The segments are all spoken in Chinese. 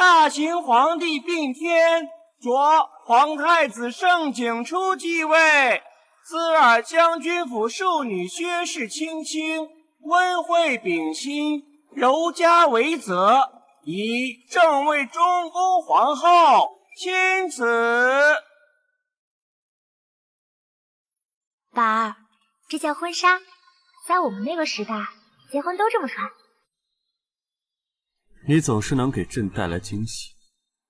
大秦皇帝并天，着皇太子盛景初继位。兹尔将军府庶女薛氏青青，温惠秉心，柔嘉为泽，以正为中宫皇后，钦此。宝儿，这件婚纱，在我们那个时代，结婚都这么穿。你总是能给朕带来惊喜。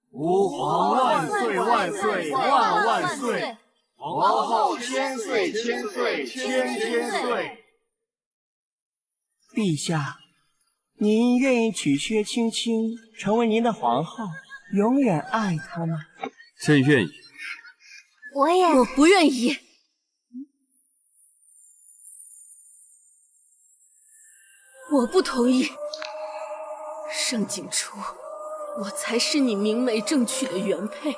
吾皇万岁万岁万万岁！皇后千岁千岁千千岁！陛下，您愿意娶薛青青成为您的皇后，永远爱她吗？朕愿意。我不愿意。我不同意。盛景初，我才是你明媒正娶的原配，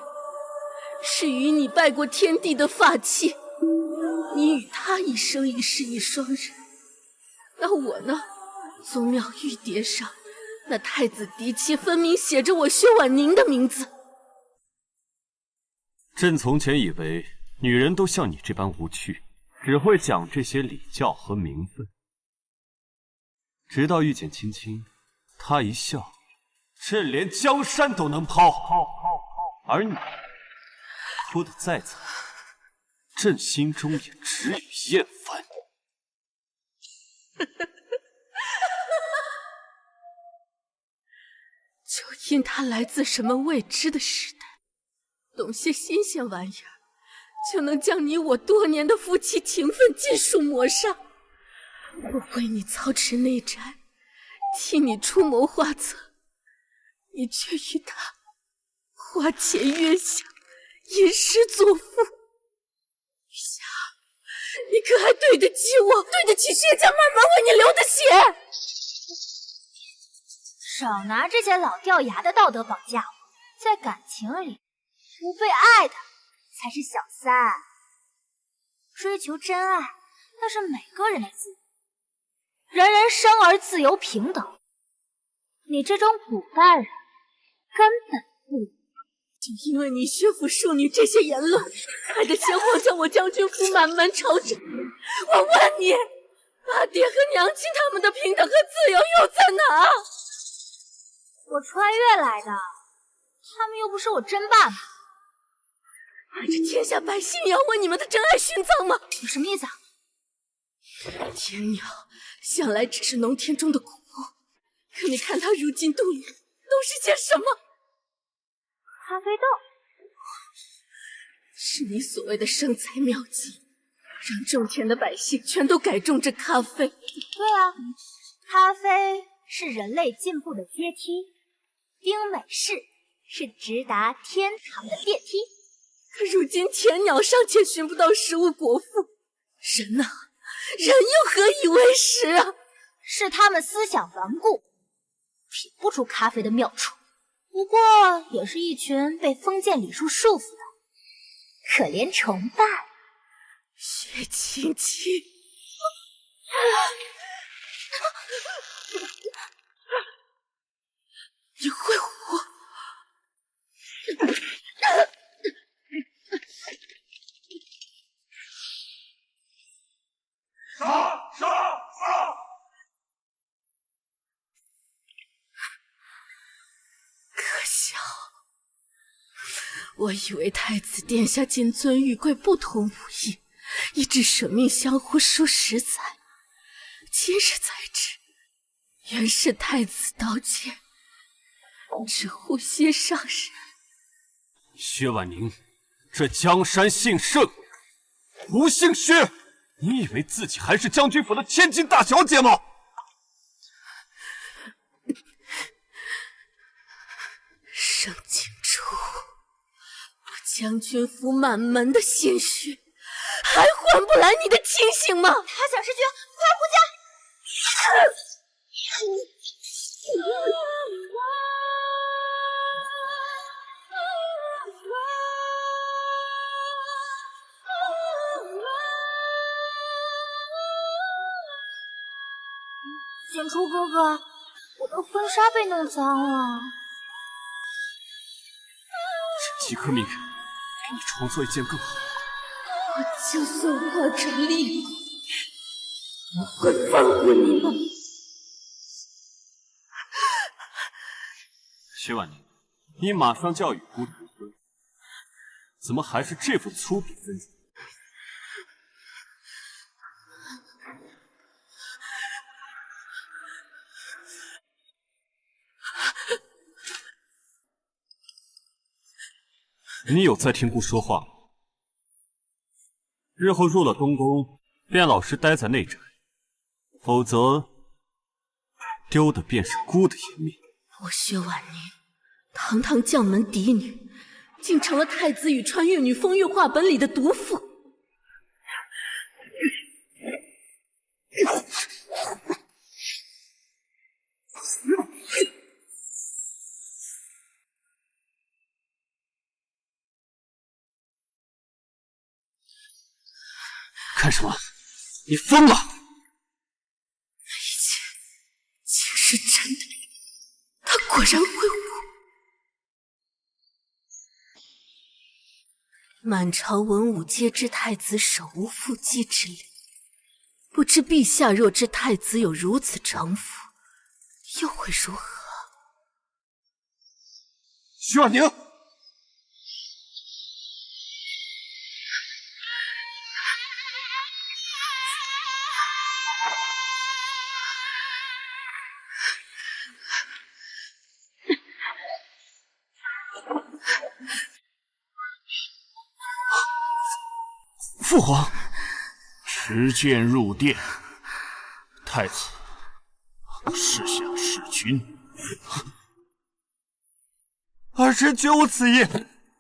是与你拜过天地的发妻。你与他一生一世一双人，那我呢？宗庙玉牒上，那太子嫡妻分明写着我薛婉宁的名字。朕从前以为女人都像你这般无趣，只会讲这些礼教和名分。直到遇见青青，她一笑，朕连江山都能抛。而你哭得再惨，朕心中也只有厌烦。就因他来自什么未知的时代，懂些新鲜玩意儿，就能将你我多年的夫妻情分尽数抹杀。我为你操持内战，替你出谋划策，你却与他花前月下，吟诗作赋。雨霞，你可还对得起我，对得起薛家慢慢为你流的血？少拿这些老掉牙的道德绑架我，在感情里，不被爱的才是小三。追求真爱，那是每个人的自由，人人生而自由平等。你这种古代人根本不懂。就因为你薛府庶女这些言论，害得先皇将我将军府满门抄斩。我问你，阿爹和娘亲他们的平等和自由又在哪？我穿越来的，他们又不是我真爸妈。这天下百姓也要为你们的真爱殉葬吗？你什么意思啊？天鸟向来只是农田中的谷物，可你看他如今度日都是些什么？咖啡豆，是你所谓的生财妙计，让种田的百姓全都改种这咖啡。对啊，咖啡是人类进步的阶梯，冰美式是直达天堂的电梯。可如今田鸟尚且寻不到食物果腹，人呢？人又何以为食啊？是他们思想顽固，品不出咖啡的妙处。不过也是一群被封建礼数束缚的可怜虫罢了。薛青青，你会活？杀！可笑！我以为太子殿下谨遵玉贵不通无义，一直舍命相护数十载，今日才知，原是太子刀剑只护些上人。薛婉宁，这江山姓盛，不姓薛。你以为自己还是将军府的千金大小姐吗？盛景初，我将军府满门的鲜血，还换不来你的清醒吗？他想弑君，快回家！景初哥哥，我的婚纱被弄脏了。即刻命人给你重做一件更好。我就算化成厉鬼，不会放过你们。薛婉宁，你马上就要与姑成婚，怎么还是这副粗鄙分子？你有在听姑说话吗？日后入了东宫，便老实待在内宅，否则丢的便是姑的颜面。我薛婉宁，堂堂将门嫡女，竟成了太子宇川越女风月画本里的毒妇。干什么？你疯了！那一切竟是真的，他果然会我。满朝文武皆知太子手无缚鸡之力，不知陛下若知太子有如此城府，又会如何？徐婉宁，父皇，持剑入殿。太子是想弑君。儿臣绝无此意，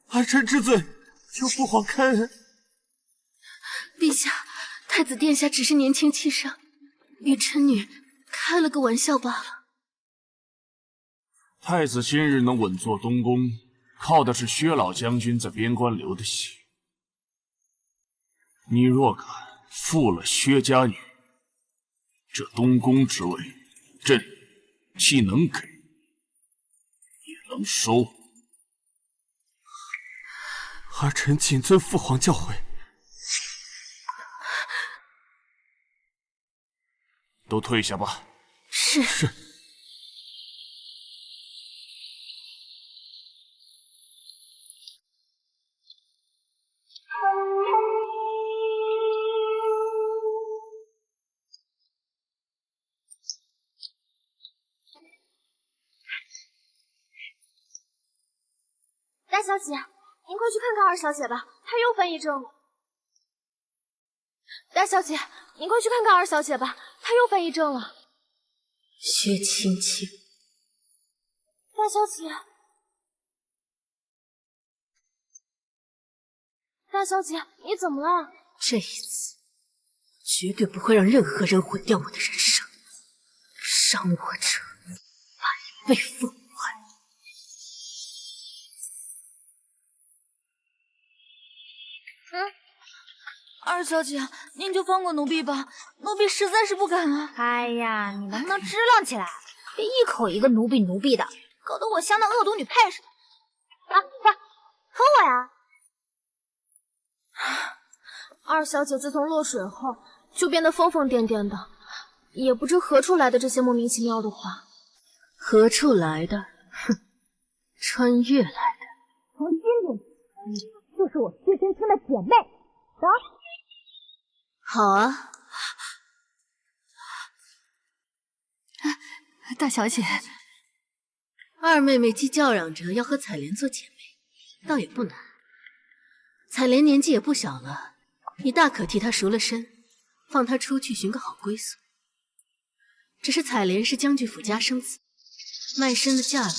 儿臣知罪，求父皇开恩。陛下，太子殿下只是年轻气盛，与臣女开了个玩笑罢了。太子今日能稳坐东宫，靠的是薛老将军在边关流的血。你若敢负了薛家女，这东宫之位，朕既能给，也能收。儿臣谨遵父皇教诲。都退下吧。是。是。大小姐，您快去看看二小姐吧，她又犯癔症了。大小姐，您快去看看二小姐吧，她又犯癔症了。薛青青，大小姐，大小姐，你怎么了？这一次绝对不会让任何人毁掉我的人生，伤我者百倍奉还。二小姐，您就放过奴婢吧，奴婢实在是不敢啊。哎呀，你能不能支棱起来？别一口一个奴婢奴婢的，搞得我像那恶毒女派似的。来，和我呀！二小姐自从落水后，就变得疯疯癫癫的，也不知何处来的这些莫名其妙的话。何处来的？哼，穿越来的。从今天起，你就是我薛青青的姐妹。走。好啊，大小姐，二妹妹既叫嚷着要和彩莲做姐妹，倒也不难。彩莲年纪也不小了，你大可替她赎了身，放她出去寻个好归宿。只是彩莲是将军府家生子，卖身的价格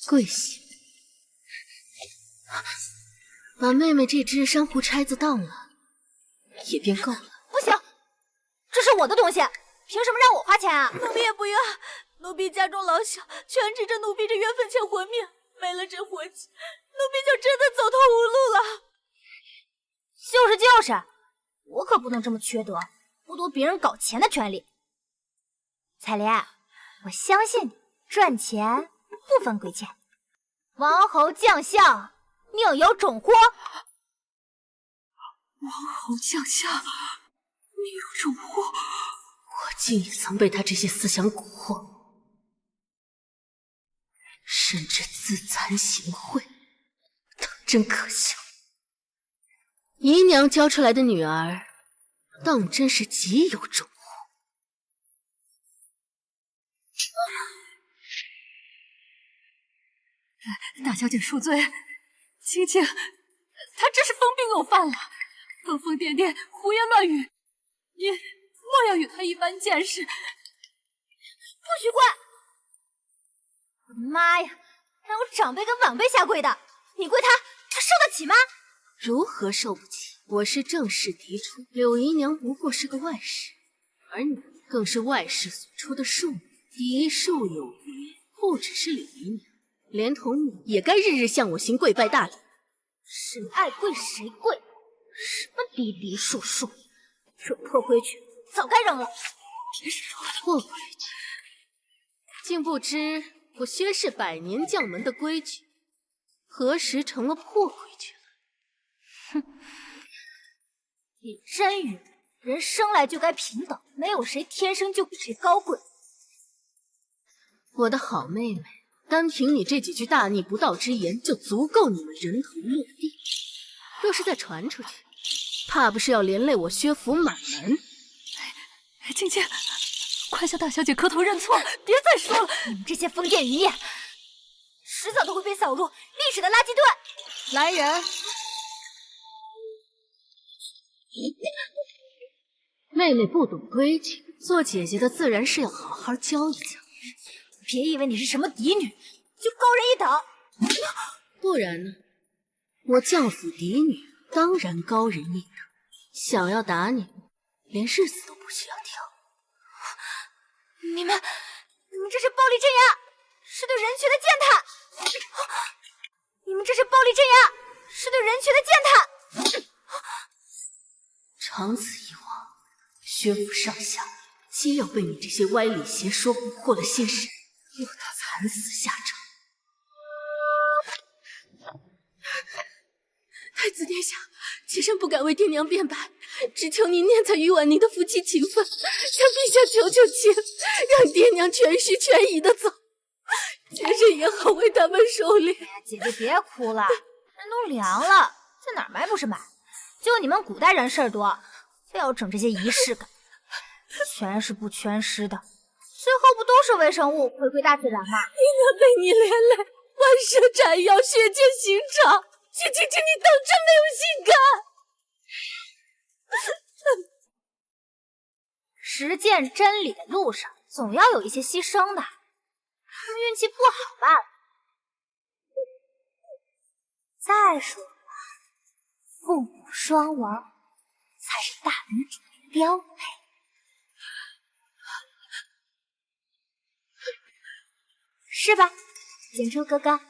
贵些，把妹妹这只珊瑚钗子当了。也便够了。不行，这是我的东西，凭什么让我花钱啊？奴婢也不要，奴婢家中老小全指着奴婢这缘分钱活命，没了这活计，奴婢就真的走投无路了。就是，我可不能这么缺德，剥夺别人搞钱的权利。彩莲，我相信你，赚钱不分贵贱。王侯将相，宁有种乎？王侯将相，宁有种乎？我竟也曾被他这些思想蛊惑，甚至自惭形秽，当真可笑。姨娘教出来的女儿，当真是极有种乎。大小姐恕罪，青青，她这是疯病又犯了，疯疯癫癫，胡言乱语，你莫要与她一般见识。不许跪！我的妈呀，还有长辈跟晚辈下跪的，你跪她受得起吗？如何受不起？我是正室嫡出，柳姨娘不过是个外室，而你更是外室所出的庶女。嫡庶有别，不只是柳姨娘，连同你也该日日向我行跪拜大礼。谁爱跪谁跪，什么离离数数，这破规矩早该扔了。别说了，破规矩，竟不知我薛氏100年将门的规矩，何时成了破规矩了？哼，你真愚，人生来就该平等，没有谁天生就比谁高贵。我的好妹妹，单凭你这几句大逆不道之言，就足够你们人头落地。若是再传出去，怕不是要连累我薛府满门。青青，快向大小姐磕头认错，别再说了。你们这些封建余孽，迟早都会被扫入历史的垃圾堆。来人！妹妹不懂规矩，做姐姐的自然是要好好教一教。别以为你是什么嫡女，就高人一等。不然呢？我将府嫡女，当然高人一等。想要打你，连日子都不需要挑。你们这是暴力镇压，是对人群的践踏。你们这是暴力镇压，是对人群的践踏。长此以往，薛府上下皆要被你这些歪理邪说蛊惑了心神，落到惨死下场。太子殿下，妾身不敢为爹娘辩白，只求您念在于婉宁的夫妻情分，向陛下求求情，让爹娘全虚全仪的走，妾身也好为他们收敛。哎呀，姐姐别哭了，人都凉了，在哪儿埋不是埋？就你们古代人事儿多，非要整这些仪式感，全是不全尸的，最后不都是微生物回归大自然吗？爹娘被你连累，万蛇斩妖，血溅刑场，请你当真没有心肝？实践真理的路上，总要有一些牺牲的。他们运气不好罢了。再说了，父母双亡才是大女主的标配。是吧，景初哥哥？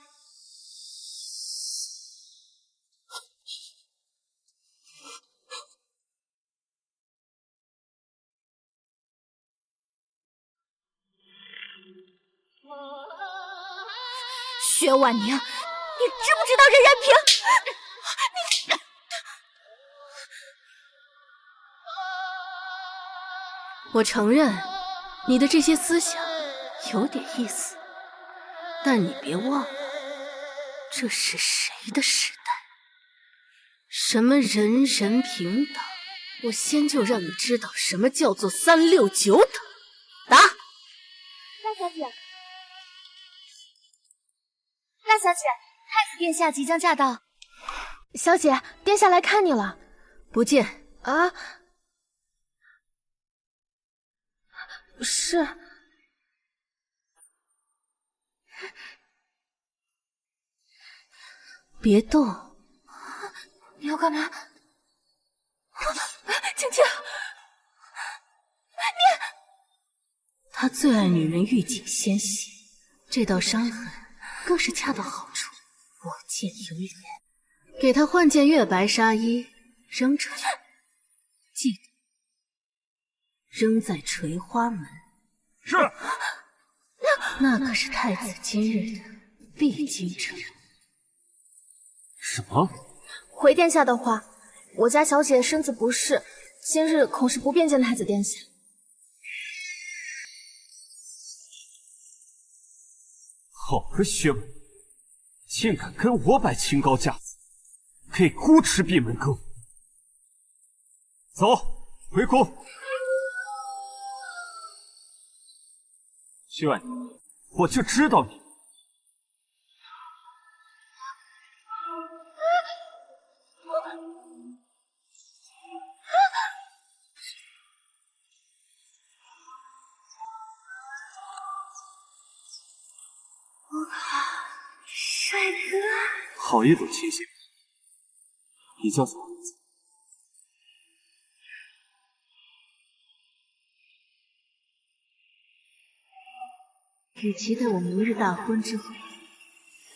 薛婉宁，你知不知道任然平？我承认，你的这些思想有点意思，但你别忘了，这是谁的时代？什么人人平等？我先就让你知道什么叫做369等。打！大小姐，大小姐，太子殿下即将驾到。小姐，殿下来看你了。不见啊？是。别动！你要干嘛？青青，他最爱女人玉颈纤细，这道伤痕更是恰到好处。我见犹怜，给他换件月白纱衣，扔出去。记得扔在垂花门。是。那可是太子今日的必经之路。什么？回殿下的话，我家小姐身子不适，今日恐是不便见太子殿下。好个薛文，竟敢跟我摆清高架子，给姑吃闭门羹！走，回宫。薛婉宁，我就知道你。帅哥，好一朵清新。你叫什么名字？与其待我明日大婚之后，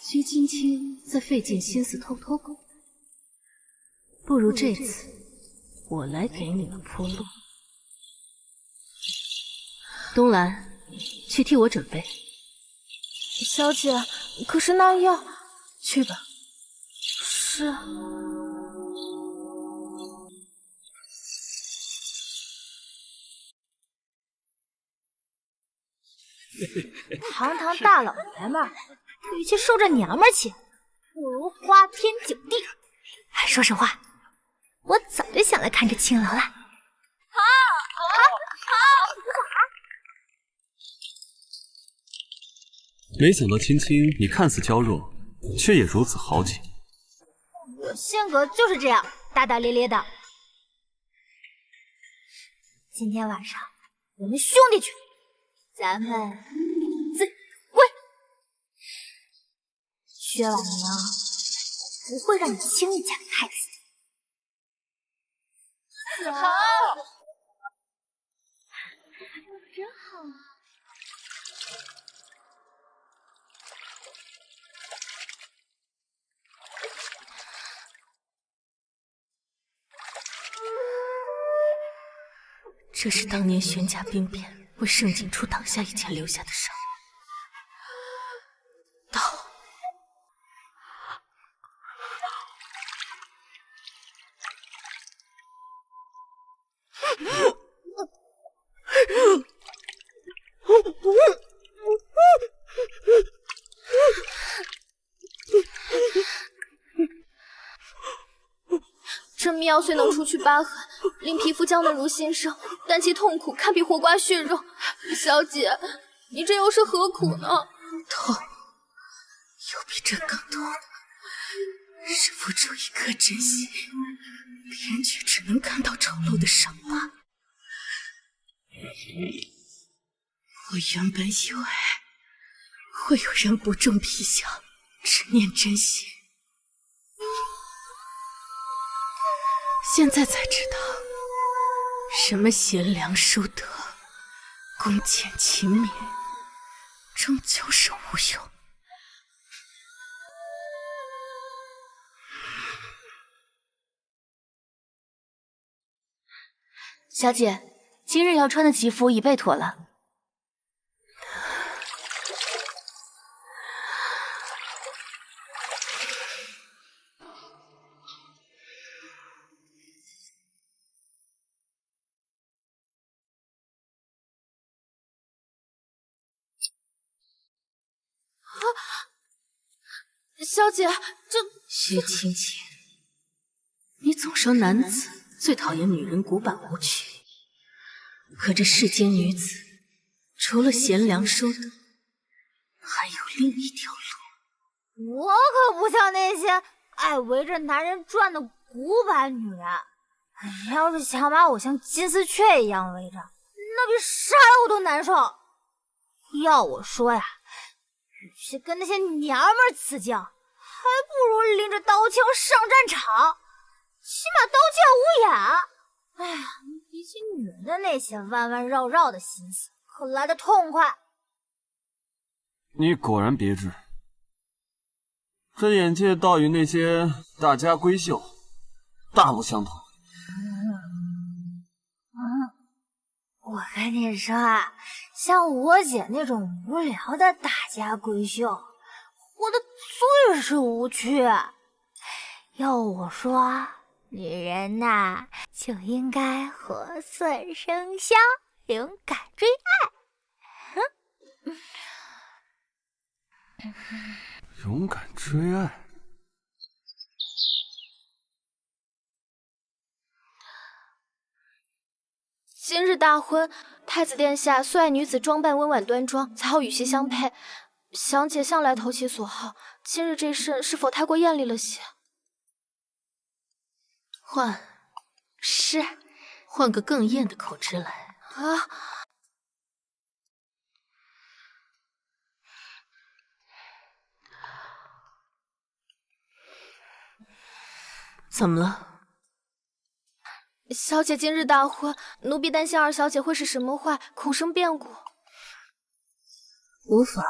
薛青青再费尽心思偷偷过来，不如这次我来给你们铺路。东兰，去替我准备。小姐，可是那药……去吧。是。堂堂大老爷们儿，与其受这娘们气，不如花天酒地。说实话，我早就想来看这青楼了。好，没想到青青，你看似娇弱，却也如此豪气。我性格就是这样，大大咧咧的。今天晚上我们兄弟去，咱们自归。薛婉宁，我不会让你轻易嫁给太子的。好，真好啊。这是当年玄甲兵变为盛景初挡下以前留下的伤。刀。这秘药虽能除去疤痕，令皮肤娇嫩如新生，但其痛苦堪比活刮血肉。小姐，你这又是何苦呢？痛，有比这更痛的，是付出一颗真心，别人却只能看到丑陋的伤疤。我原本以为会有人不重皮相，只念真心，现在才知道，什么贤良淑德、恭俭勤勉，终究是无用。小姐，今日要穿的吉服已备妥了。小姐，这……薛青青，你总说男子最讨厌女人古板无趣，可这世间女子，除了贤良淑德，还有另一条路。我可不像那些爱围着男人转的古板女人。要是想把我像金丝雀一样围着，那比杀了我都难受。要我说呀，与其跟那些娘们儿刺劲，还不如拎着刀枪上战场，起码刀剑无眼。哎呀，比起女人的那些弯弯绕绕的心思，可来得痛快。你果然别致，这眼界倒与那些大家闺秀大不相同。我跟你说啊，像我姐那种无聊的大家闺秀，活得最是无趣。要我说，女人呐，就应该活色生香，勇敢追爱。勇敢追爱。今日大婚，太子殿下素爱女子装扮温婉端庄，才好与其相配。想姐向来投其所好，今日这身是否太过艳丽了些？换个更艳的口吃来啊！怎么了？小姐今日大婚，奴婢担心二小姐会使什么坏，恐生变故。无法。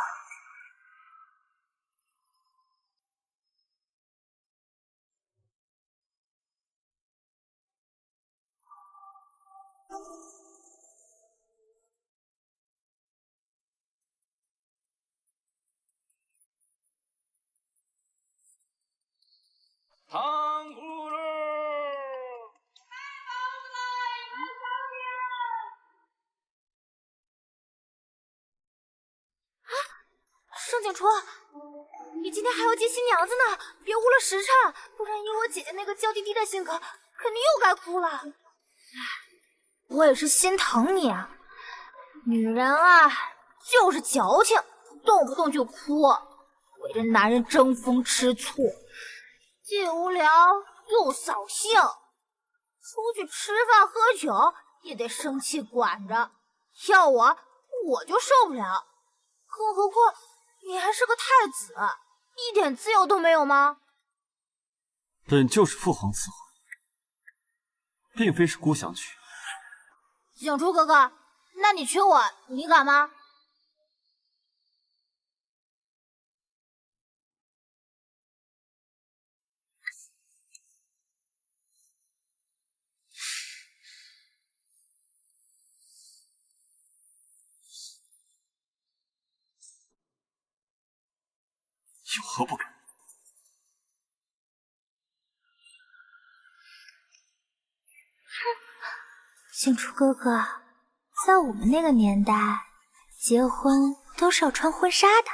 糖葫芦。盛景初，你今天还要接新娘子呢，别误了时辰，不然以我姐姐那个娇滴滴的性格，肯定又该哭了。我也是心疼你啊，女人啊，就是矫情，动不动就哭，围着男人争风吃醋，既无聊又扫兴。出去吃饭喝酒也得生气管着，要我就受不了。更何况你还是个太子，一点自由都没有吗？本就是父皇赐婚，并非是姑想娶。景初哥哥，那你娶我，你敢吗？有何不敢？景初哥哥，在我们那个年代，结婚都是要穿婚纱的。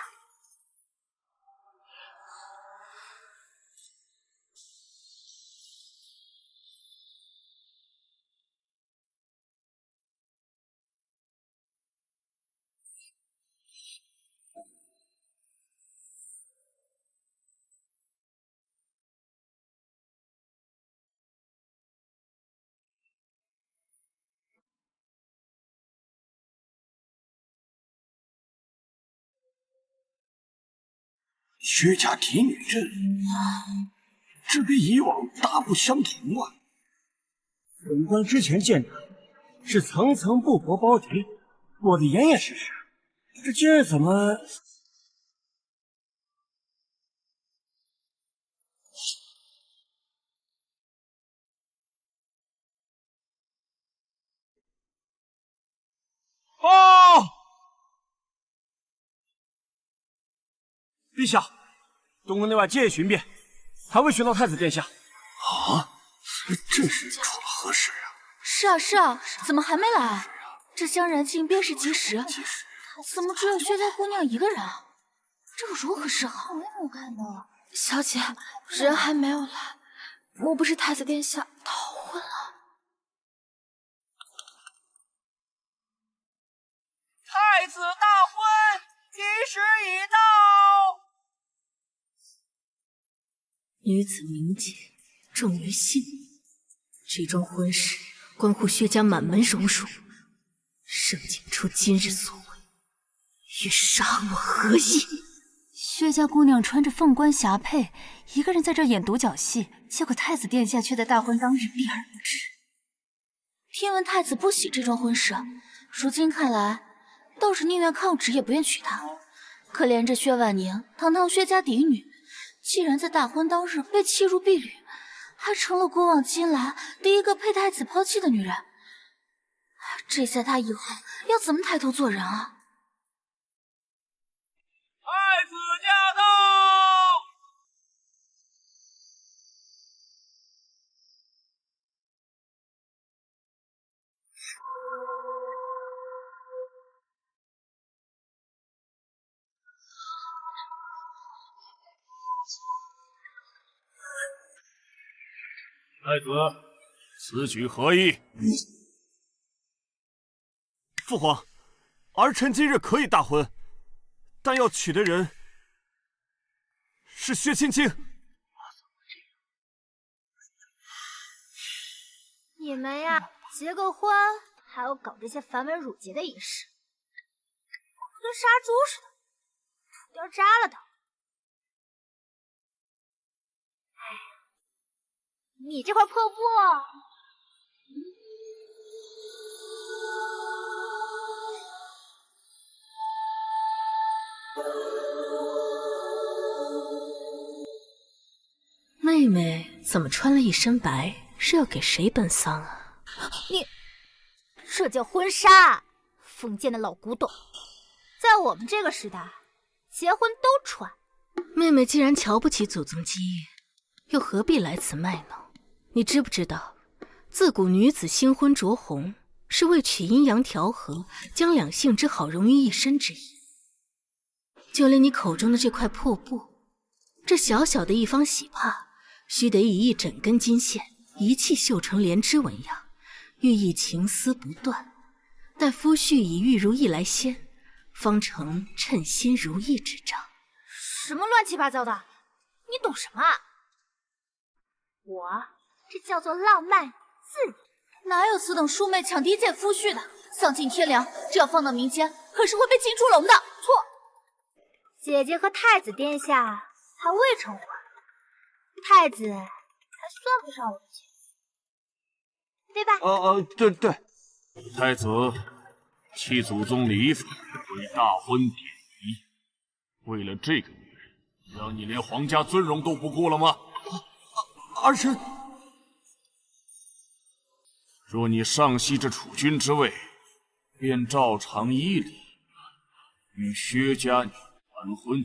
薛家嫡女阵，这跟以往大不相同啊！本官之前见他是层层布帛包底，裹得严严实实，这今日怎么……哦！陛下，东宫内外皆已寻遍，还未寻到太子殿下。啊，这是出了何事啊？是啊，怎么还没来？这香燃尽，便是及时。怎么只有薛家姑娘一个人啊？这个如何是好？我也没有看到。小姐，人还没有来，莫不是太子殿下逃婚了？太子大婚，吉时已到。女子名节，重于信。这桩婚事关乎薛家满门荣辱，盛景初今日所为，与杀我何异？薛家姑娘穿着凤冠霞帔，一个人在这演独角戏，结果太子殿下却在大婚当日避而不至。听闻太子不喜这桩婚事，如今看来，倒是宁愿抗旨也不愿娶她。可怜这薛婉宁，堂堂薛家嫡女，既然在大婚当日被弃入婢旅，还成了古往今来第一个被太子抛弃的女人。这下她以后要怎么抬头做人啊？太子驾到！太子，此举何意？父皇，儿臣今日可以大婚，但要娶的人是薛青青。你们呀，结个婚还要搞这些繁文缛节的仪式，跟杀猪似的，土掉渣了都。哎，你这块破布，妹妹怎么穿了一身白？是要给谁奔丧啊？你这叫婚纱，封建的老古董，在我们这个时代，结婚都穿。妹妹既然瞧不起祖宗基业，又何必来此卖弄？你知不知道，自古女子新婚着红，是为取阴阳调和，将两性之好融于一身之意。就连你口中的这块破布，这小小的一方喜帕，须得以一整根金线一气绣成连枝纹样，寓意情丝不断。待夫婿以玉如意来掀，方成称心如意之章。什么乱七八糟的？你懂什么啊？我这叫做浪漫自由。哪有此等庶妹抢第一见夫婿的？丧尽天良，这要放到民间，可是会被擒出笼的。错，姐姐和太子殿下还未成婚，太子还算不上我的姐姐，对吧？对。太子，弃祖宗礼法，为大婚典仪，为了这个女人，让你连皇家尊荣都不顾了吗？儿臣。若你上系这储君之位，便照常依礼，与薛家女完婚。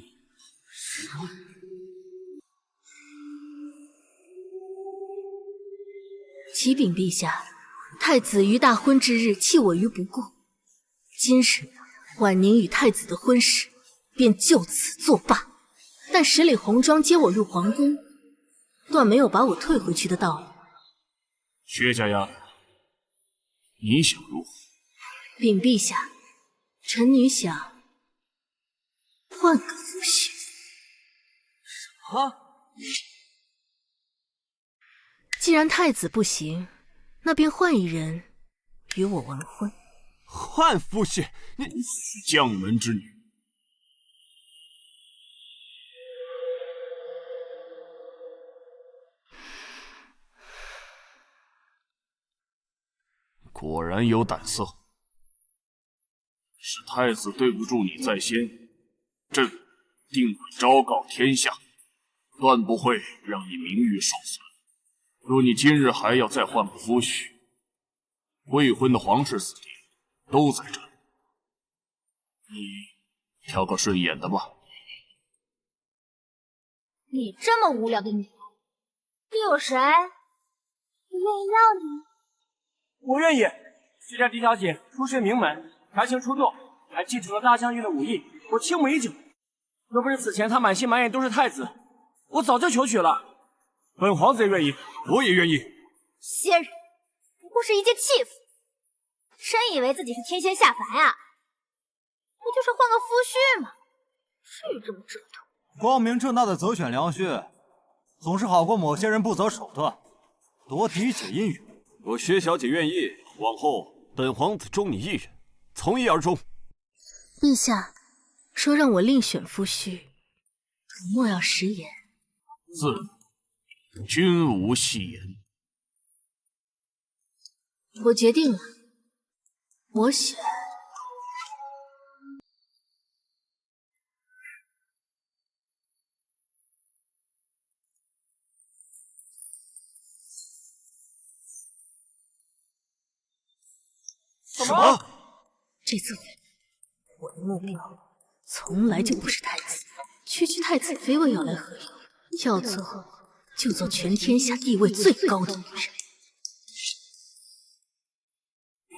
启禀陛下，太子于大婚之日弃我于不顾，今日婉宁与太子的婚事便就此作罢。但十里红妆接我入皇宫，断没有把我退回去的道理。薛家丫头，你想如何？禀陛下，臣女想换个夫婿。什么？既然太子不行，那便换一人与我完婚。换夫婿？你将门之女，果然有胆色。是太子对不住你在先，朕定会昭告天下，断不会让你名誉受损。若你今日还要再换个夫婿，未婚的皇室子弟都在这里，你挑个顺眼的吧。你这么无聊的女人，有谁愿意要你？我愿意。薛家狄小姐出身名门，才情出众，还继承了大将军的武艺，我倾慕已久。若不是此前她满心满眼都是太子，我早就求娶了。本皇子也愿意，我也愿意。些人不过是一介弃妇，真以为自己是天仙下凡啊？不就是换个夫婿吗？至于这么折腾？光明正大的择选良婿，总是好过某些人不择手段，多提起姻缘。若薛小姐愿意，往后本皇子忠你一人，从一而终。陛下说让我另选夫婿，莫要食言。君无戏言。我决定了，我选什么？这次我的目标从来就不是太子，区区太子妃我要来何用？要做就做全天下地位最高的女人。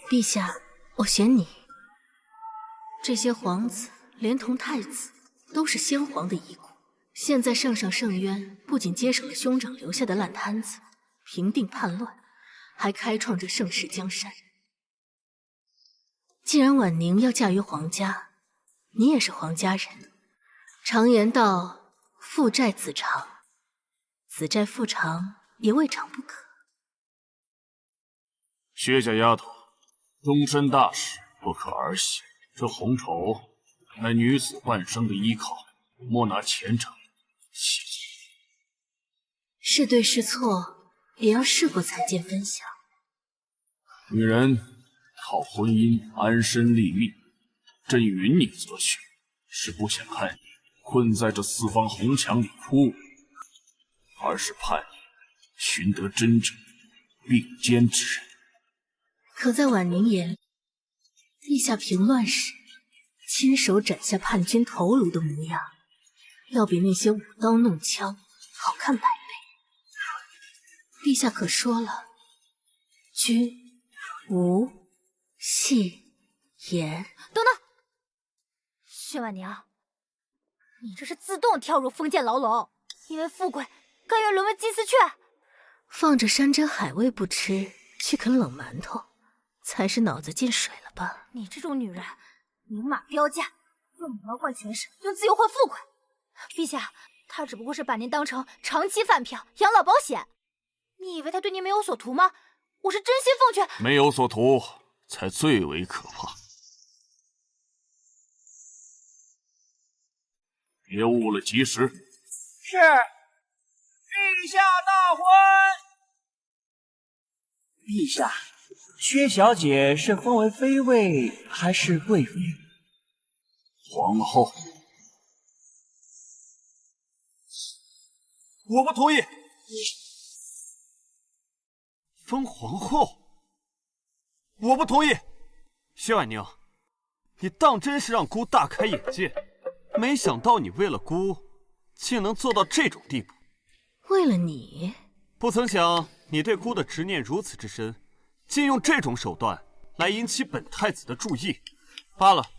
陛下，我选你。这些皇子连同太子都是先皇的遗骨，现在圣上圣渊不仅接手了兄长留下的烂摊子，平定叛乱，还开创着盛世江山。既然婉宁要嫁于皇家，你也是皇家人。常言道，父债子偿，子债父偿也未尝不可。薛家丫头，终身大事不可儿戏。这红绸乃女子半生的依靠，莫拿前程戏弄。是对是错，也要试过才见分晓。女人靠婚姻安身立命，朕允你择婿，是不想看你困在这四方红墙里枯萎，而是盼你寻得真正并肩之人。可在婉宁眼里，陛下平乱时亲手斩下叛军头颅的模样，要比那些舞刀弄枪好看100倍。陛下可说了，君无戏言。等等，薛婉宁，你这是自动跳入封建牢笼，因为富贵甘愿沦为金丝雀。放着山珍海味不吃，去啃冷馒头，才是脑子进水了吧？你这种女人，明码标价，用名儿换权势，用自由换富贵。陛下，他只不过是把您当成长期饭票、养老保险。你以为他对您没有所图吗？我是真心奉劝。没有所图，才最为可怕。别误了吉时。是，陛下大婚。陛下，薛小姐是封为妃尉还是贵妃？皇后。我不同意。封皇后？我不同意。薛婉宁，你当真是让姑大开眼界，没想到你为了姑，竟能做到这种地步。为了你？不曾想你对姑的执念如此之深，竟用这种手段来引起本太子的注意。罢了，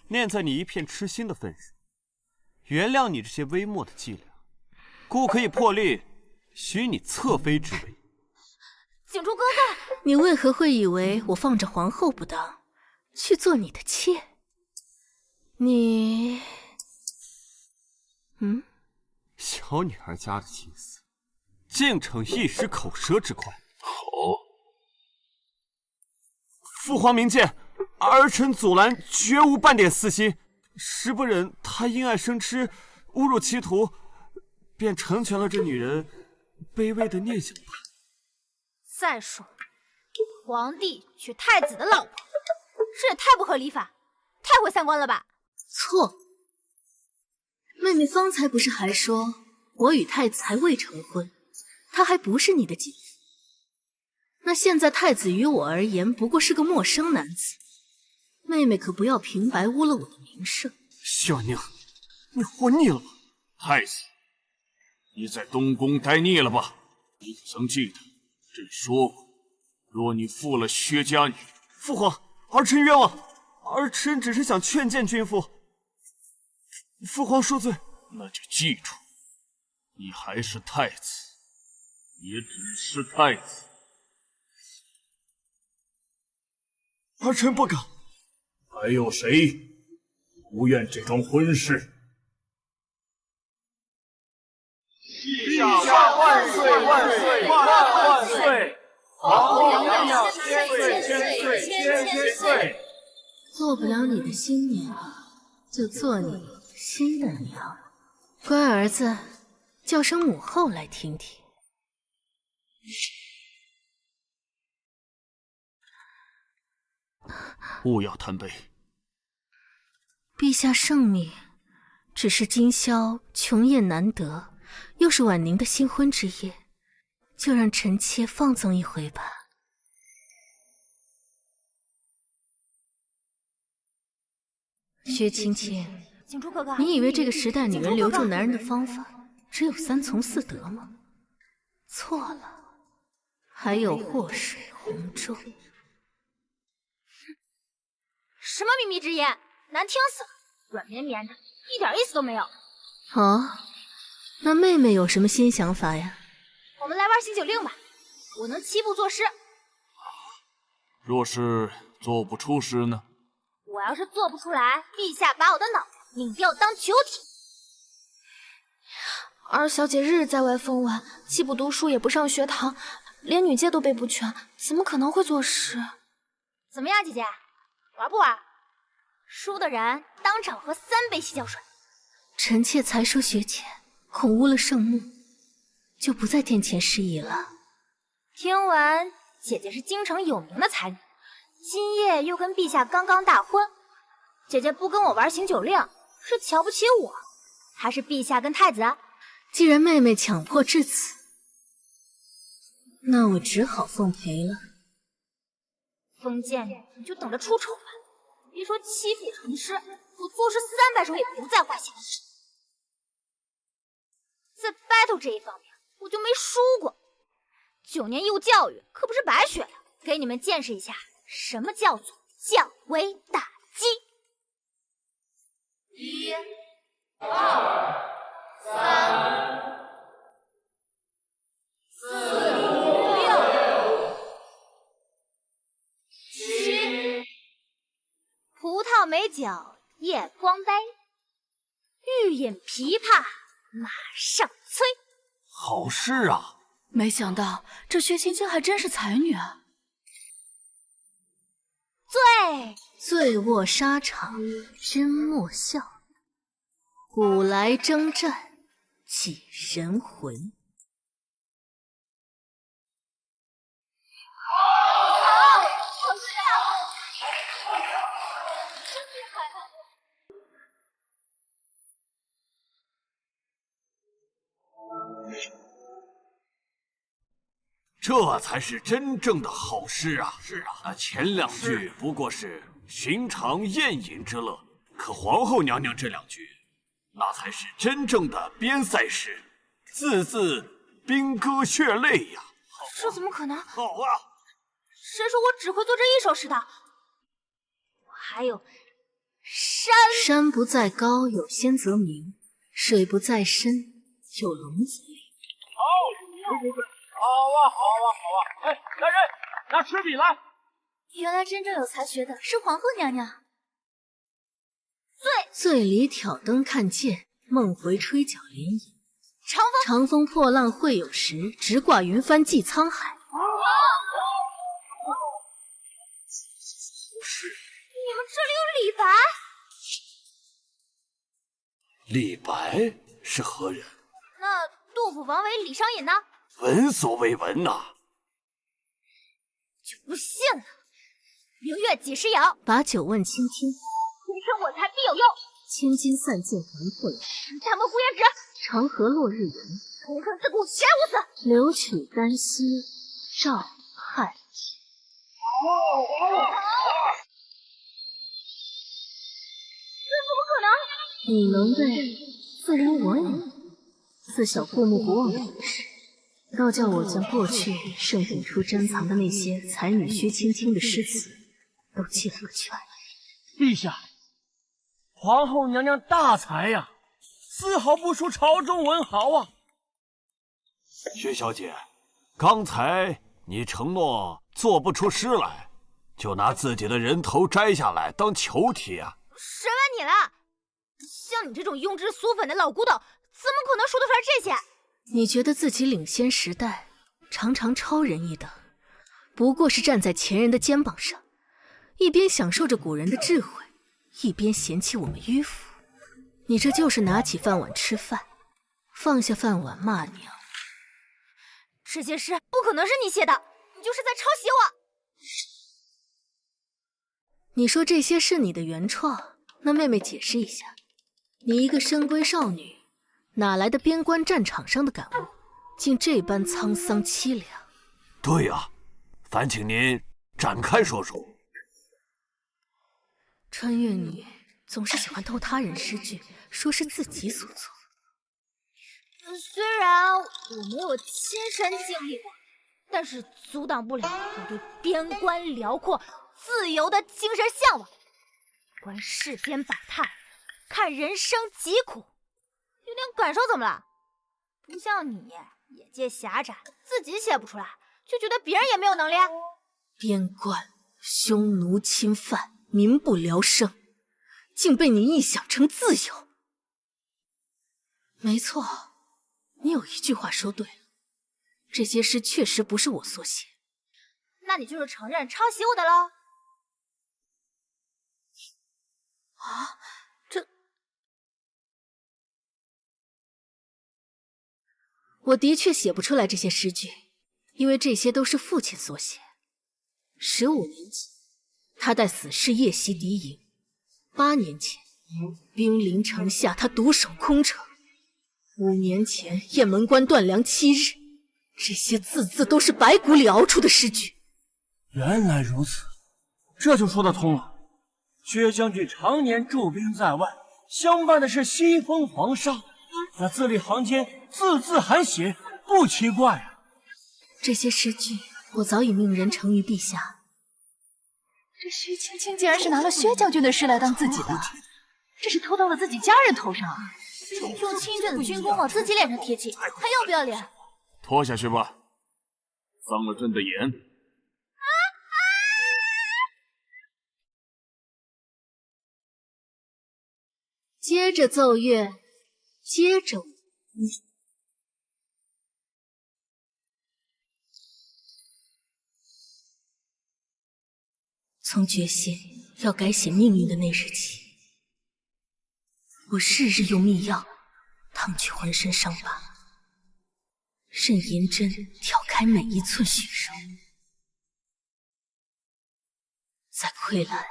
念在你一片痴心的份上，原谅你这些微末的伎俩，姑可以破例许你侧妃之位。景珠哥哥，你为何会以为我放着皇后不当，去做你的妾？你，小女儿家的心思，竟逞一时口舌之快。父皇明鉴，儿臣阻拦绝无半点私心，实不忍她因爱生痴，误入歧途，便成全了这女人卑微的念想吧。再说，皇帝娶太子的老婆，这也太不合礼法，太毁三观了吧？错，妹妹方才不是还说我与太子还未成婚，他还不是你的姐夫？那现在太子于我而言不过是个陌生男子，妹妹可不要平白污了我的名声。薛婉宁，你活腻了吧？太子，你在东宫待腻了吧？你可曾记得朕说过，若你负了薛家女，父皇，儿臣冤枉，儿臣只是想劝谏君父。父皇恕罪。那就记住，你还是太子，也只是太子。儿臣不敢。还有谁不愿这桩婚事？陛下万岁万岁万岁！皇后娘娘千岁千岁千岁！做不了你的新娘，就做你新的娘。乖儿子，叫声母后来听听。勿要贪杯。陛下圣命，只是今宵琼宴难得，又是婉宁的新婚之夜，就让臣妾放纵一回吧。薛青青，景珠哥哥，你以为这个时代女人留住男人的方法只有3从4德吗？错了，还有祸水红妆。什么秘密之言，难听死了，软绵绵的，一点意思都没有。哦，那妹妹有什么新想法呀？我们来玩醒酒令吧。我能七步作诗。若是做不出诗呢？我要是做不出来，陛下把我的脑拧掉当球体。二小姐日日在外疯玩，既不读书也不上学堂，连女诫都背不全，怎么可能会作诗？怎么样，姐姐，玩不玩？输的人当场喝3杯洗脚水。臣妾才疏学浅，恐污了圣目，就不在殿前失仪了。听闻姐姐是京城有名的才女，今夜又跟陛下刚刚大婚，姐姐不跟我玩行酒令，是瞧不起我，还是陛下跟太子？既然妹妹强迫至此，那我只好奉陪了。封建女，你就等着出丑吧！别说七步成诗，我作诗300首也不在话下。在 battle 这一方面，我就没输过。9年义务教育可不是白学的，给你们见识一下什么叫做降维打击。1、2、3、4、6、7。葡萄美酒夜光杯，欲饮琵琶马上催。好诗啊！没想到这薛青青还真是才女啊！醉卧沙场君莫笑，古来征战几人回。这才是真正的好诗啊！是啊，那前2句不过是寻常宴饮之乐，可皇后娘娘这2句，那才是真正的边塞诗，字字兵戈血泪呀！这怎么可能？好啊！谁说我只会做这一首诗的？我还有山不在高，有仙则名；水不在深，有龙则灵。好啊！哎，来人，拿尺笔来！原来真正有才学的是皇后娘娘。醉里挑灯看剑，梦回吹角连营。长风破浪会有时，直挂云帆济沧海。你们这里有李白？李白是何人？那杜甫、王维、李商隐呢？闻所未闻呐！就不信了。明月几时有？把酒问青天，天生我材必有用。千金散尽还复来，咱们胡言止。长河落日圆，同生自古谁无死？留取丹溪照汗青。这怎么可能？你能背，自然我也能。自小过目不忘古诗，倒叫我将过去圣典处珍藏的那些才女薛青青的诗词都记了个全。陛下，皇后娘娘大才呀，丝毫不输朝中文豪啊！薛小姐，刚才你承诺做不出诗来，就拿自己的人头摘下来当球体啊！谁问你了？像你这种庸脂俗粉的老古董，怎么可能说得出来这些？你觉得自己领先时代，常常超人一等，不过是站在前人的肩膀上，一边享受着古人的智慧，一边嫌弃我们迂腐。你这就是拿起饭碗吃饭，放下饭碗骂娘。这些诗不可能是你写的，你就是在抄袭我。你说这些是你的原创，那妹妹解释一下，你一个深闺少女，哪来的边关战场上的感悟，竟这般沧桑凄凉？对呀，烦请您展开说说。穿越女总是喜欢偷他人诗句，说是自己所作。虽然我没有亲身经历过，但是阻挡不了我对边关辽阔、自由的精神向往。观世间百态，看人生疾苦，有点感受怎么了？不像你，眼界狭窄，自己写不出来，就觉得别人也没有能力？边关匈奴侵犯，民不聊生，竟被你臆想成自由。没错，你有一句话说对了，这些诗确实不是我所写。那你就是承认抄袭我的喽？啊，我的确写不出来这些诗句，因为这些都是父亲所写。15年前，他带死士夜袭敌营；8年前，兵临城下，他独守空城；5年前，雁门关断粮7日。这些字字都是白骨里熬出的诗句。原来如此，这就说得通了。薛将军常年驻兵在外，相伴的是西风黄沙，那字里行间字字含血，不奇怪啊。这些诗句，我早已命人呈于陛下。这薛青青竟然是拿了薛将军的诗来当自己的，这是偷到了自己家人头上啊！用清俊的军功往自己脸上贴金，还要不要脸？拖下去吧，脏了朕的眼。接着奏乐，接着舞。从决心要改写命运的那日起，我日日用秘药烫去浑身伤疤，任银针挑开每一寸血肉，在溃烂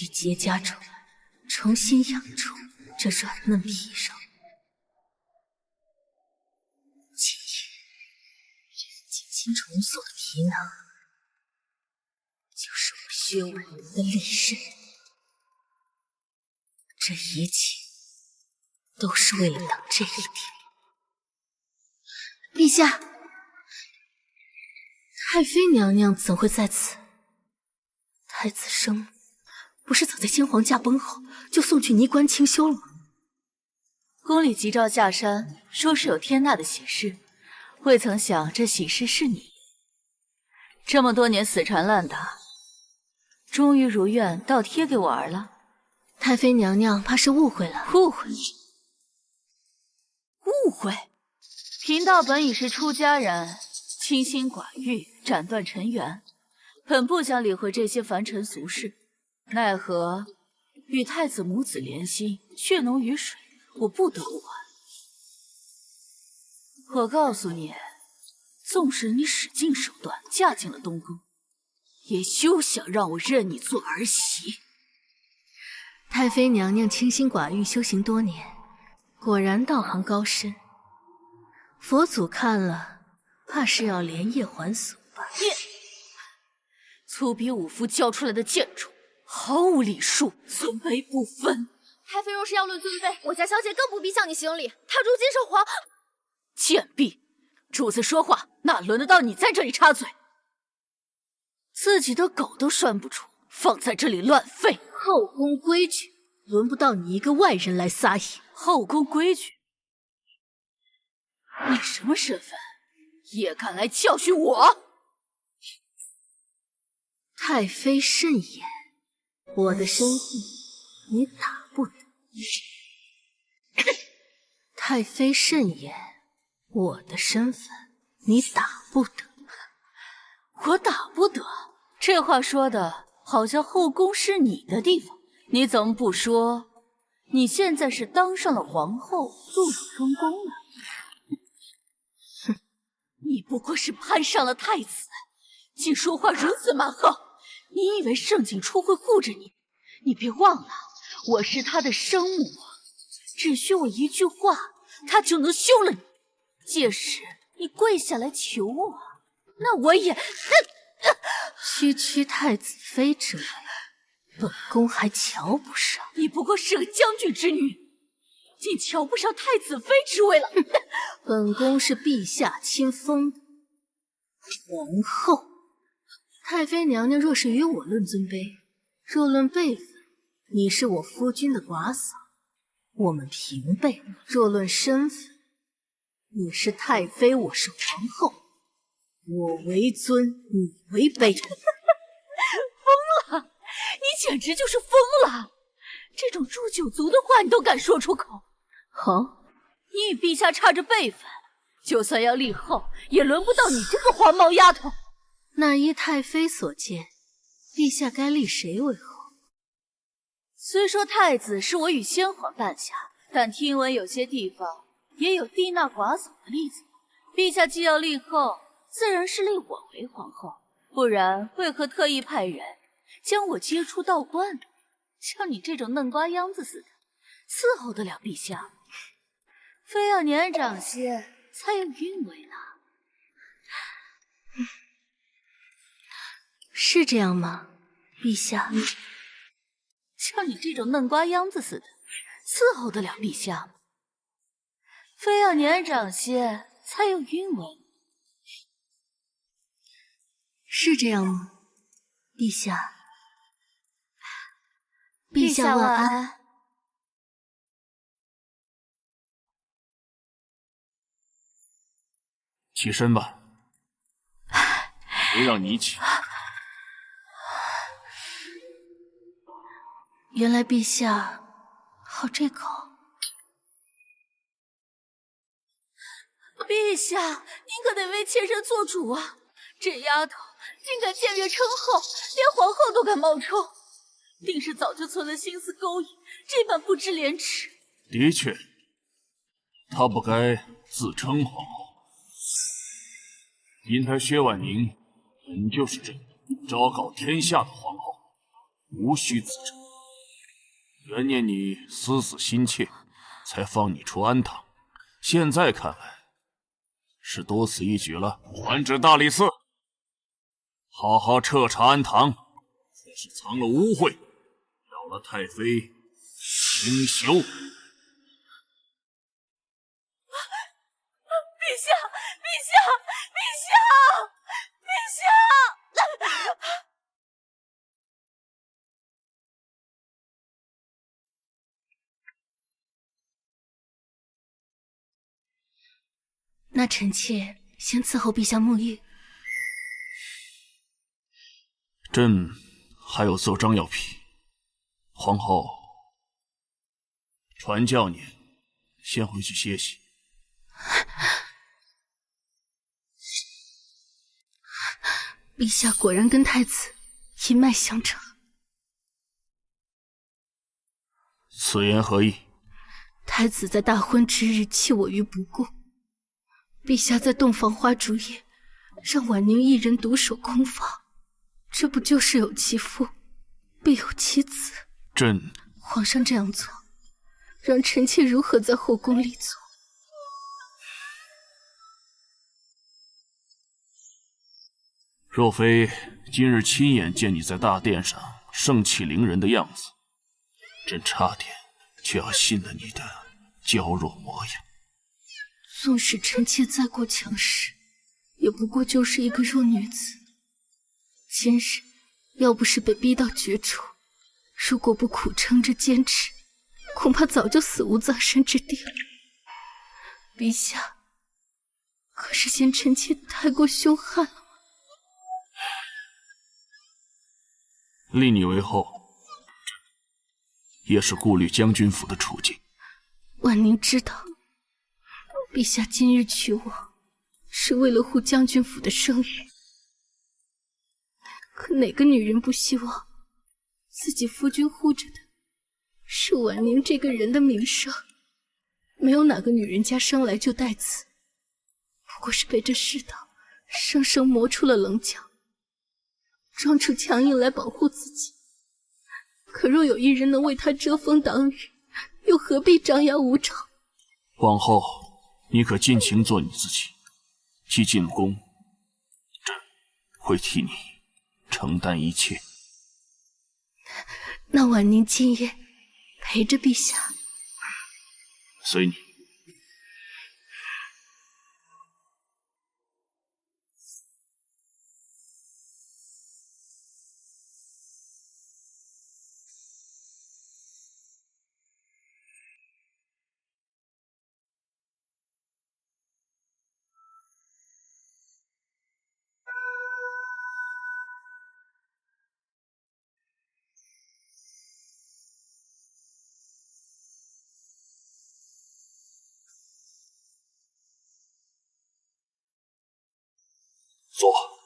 与结痂中重新养出这软嫩皮肉。今夜人精心重塑的皮囊，就是我薛婉莹的利刃。这一切都是为了等这一天。陛下，太妃娘娘怎会在此？太子生母不是早在先皇驾崩后就送去尼官清修了吗？宫里急召下山，说是有天大的喜事，未曾想这喜事是你。这么多年死缠烂打，终于如愿倒贴给我儿了。太妃娘娘怕是误会了。误会？误会？贫道本已是出家人，清心寡欲，斩断尘缘，本不想理会这些凡尘俗事，奈何与太子母子连心，血浓于水，我不得不还。我告诉你，纵使你使尽手段嫁进了东宫，也休想让我认你做儿媳。太妃娘娘清心寡欲，修行多年，果然道行高深。佛祖看了，怕是要连夜还俗吧？粗鄙武夫教出来的贱种，毫无礼数，尊卑不分。太妃若是要论尊卑，我家小姐更不必向你行礼。她如今是皇……贱婢，主子说话哪轮得到你在这里插嘴？自己的狗都拴不住，放在这里乱吠。后宫规矩，轮不到你一个外人来撒野。后宫规矩？你什么身份，也敢来教训我？太妃慎言，我的身份你打不得。太妃慎言，我的身份你打不得。我打不得？这话说的好像后宫是你的地方，你怎么不说你现在是当上了皇后，入了中宫了？哼，你不过是攀上了太子，竟说话如此蛮横。你以为盛景初会护着你？你别忘了，我是他的生母，只需我一句话，他就能休了你。届时你跪下来求我，那我也……区区太子妃之位，本宫还瞧不上。你不过是个将军之女，竟瞧不上太子妃之位了。本宫是陛下亲封的皇后。太妃娘娘若是与我论尊卑，若论辈分，你是我夫君的寡嫂，我们平辈；若论身份，你是太妃，我是皇后，我为尊，你为卑。疯了！你简直就是疯了！这种诛九族的话你都敢说出口？好，你与陛下差着辈分，就算要立后，也轮不到你这个黄毛丫头。那依太妃所见，陛下该立谁为后？虽说太子是我与先皇办下，但听闻有些地方也有嫡纳寡嫂的例子。陛下既要立后，自然是立我为皇后，不然为何特意派人将我接出道观呢？像你这种嫩瓜秧子似的，伺候得了陛下？非要年长些才有韵味呢。是这样吗，陛下？像你这种嫩瓜秧子似的，伺候得了陛下吗？非要年长些才有韵味。是这样吗，陛下？陛下万安。起身吧，别让你起。原来陛下好这口。陛下，您可得为妾身做主啊！这丫头竟敢僭越称后，连皇后都敢冒充，定是早就存了心思勾引，这般不知廉耻。的确，她不该自称皇后。因她薛婉宁本就是朕昭告天下的皇后，无需自称。原念你死心切，才放你出安堂，现在看来是多此一举了。传旨大理寺，好好彻查安堂，若是藏了污秽，扰了太妃清修。陛下，陛下，陛下，陛下！那臣妾先伺候陛下沐浴。朕还有奏章要批，皇后传教您先回去歇息。陛下果然跟太子一脉相承。此言何意？太子在大婚之日弃我于不顾，陛下在洞房花烛夜让婉宁一人独守空房，这不就是有其父必有其子？朕……皇上这样做，让臣妾如何在后宫立足？若非今日亲眼见你在大殿上盛气凌人的样子，朕差点就要信了你的娇弱模样。纵使臣妾再过强势，也不过就是一个弱女子。今日要不是被逼到绝处，如果不苦撑着坚持，恐怕早就死无葬身之地了。陛下，可是嫌臣妾太过凶悍了吗？立你为后，也是顾虑将军府的处境。婉宁知道，陛下今日娶我，是为了护将军府的声誉。可哪个女人不希望自己夫君护着的是婉宁这个人的名声？没有哪个女人家生来就带刺，不过是被这世道生生磨出了棱角，装出强硬来保护自己。可若有一人能为她遮风挡雨，又何必张牙舞爪？往后你可尽情做你自己，既进宫，朕会替你承担一切。那婉宁今夜陪着陛下。随你。坐。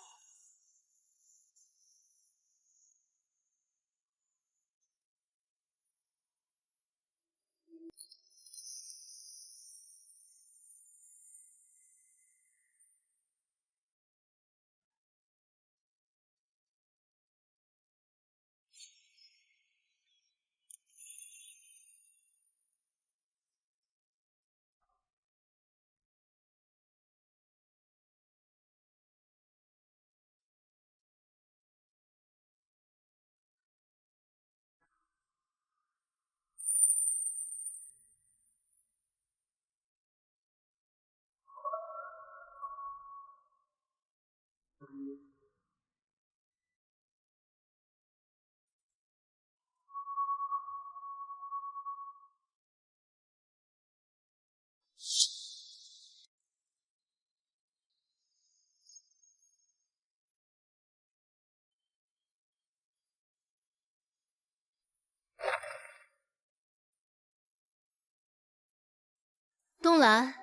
东兰，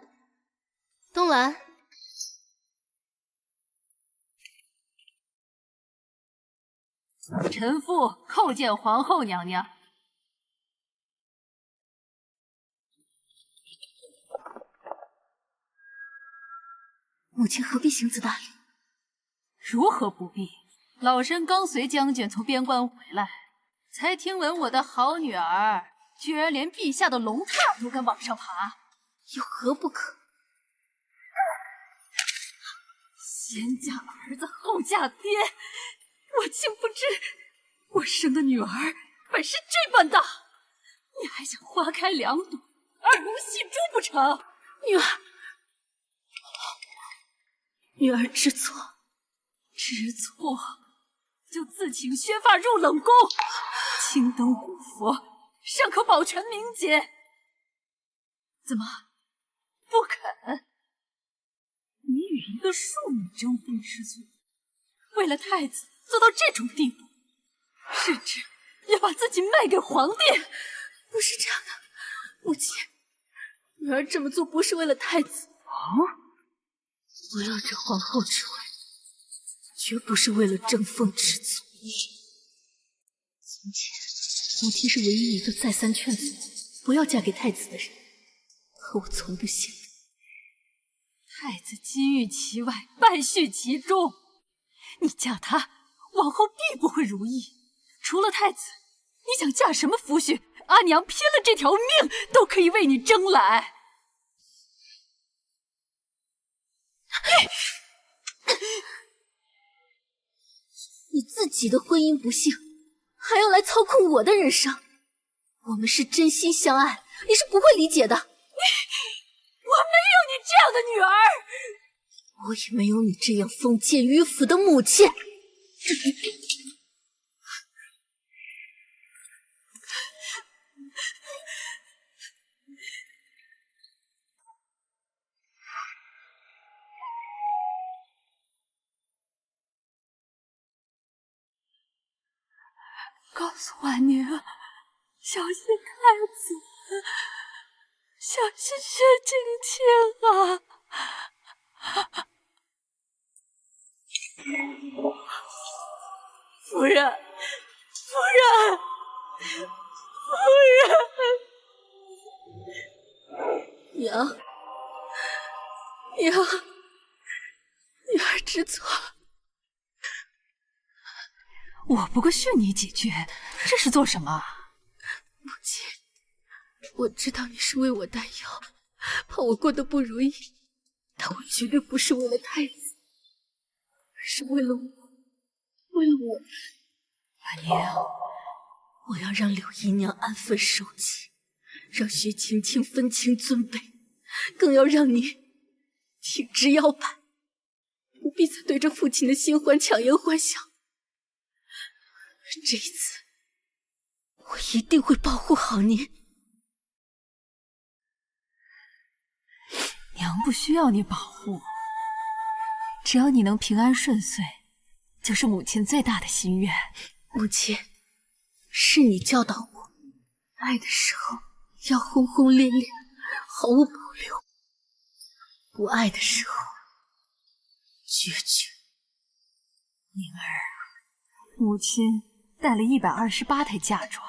东兰，臣妇叩见皇后娘娘。母亲何必行此大礼？如何不必？老身刚随将军从边关回来，才听闻我的好女儿居然连陛下的龙榻都敢往上爬，有何不可？先嫁儿子后嫁爹，我竟不知我生的女儿本是这般大，你还想花开两朵，二龙戏珠不成？女儿知错，知错就自请削发入冷宫，青灯古佛，尚可保全名节。怎么不肯？你与一个庶女争风吃醋，为了太子做到这种地步，甚至要把自己卖给皇帝？不是这样的，母亲，女儿这么做不是为了太子。我要这皇后之位，绝不是为了争风吃醋。从前，母亲是唯一一个再三劝阻我不要嫁给太子的人，可我从不信任。太子金玉其外，败絮其中。你嫁他，往后必不会如意。除了太子，你想嫁什么夫婿？阿娘拼了这条命都可以为你争来。你自己的婚姻不幸，还要来操控我的人生。我们是真心相爱，你是不会理解的。我没有你这样的女儿，我也没有你这样封建迂腐的母亲。告诉婉宁，小心太子，小心薛青青啊！夫人，夫人，夫人！娘，女儿知错。我不过训你几句，这是做什么？母亲，我知道你是为我担忧，怕我过得不如意，但我绝对不是为了太子，而是为了我，为了我。婉宁，我要让柳姨娘安分守己，让薛青青分清尊卑，更要让你挺直腰板，不必再对着父亲的新欢强颜欢笑。这一次，我一定会保护好您。娘不需要你保护，只要你能平安顺遂，就是母亲最大的心愿。母亲，是你教导我，爱的时候要轰轰烈烈，毫无保留；不爱的时候，决绝宁儿，母亲带了128台嫁妆，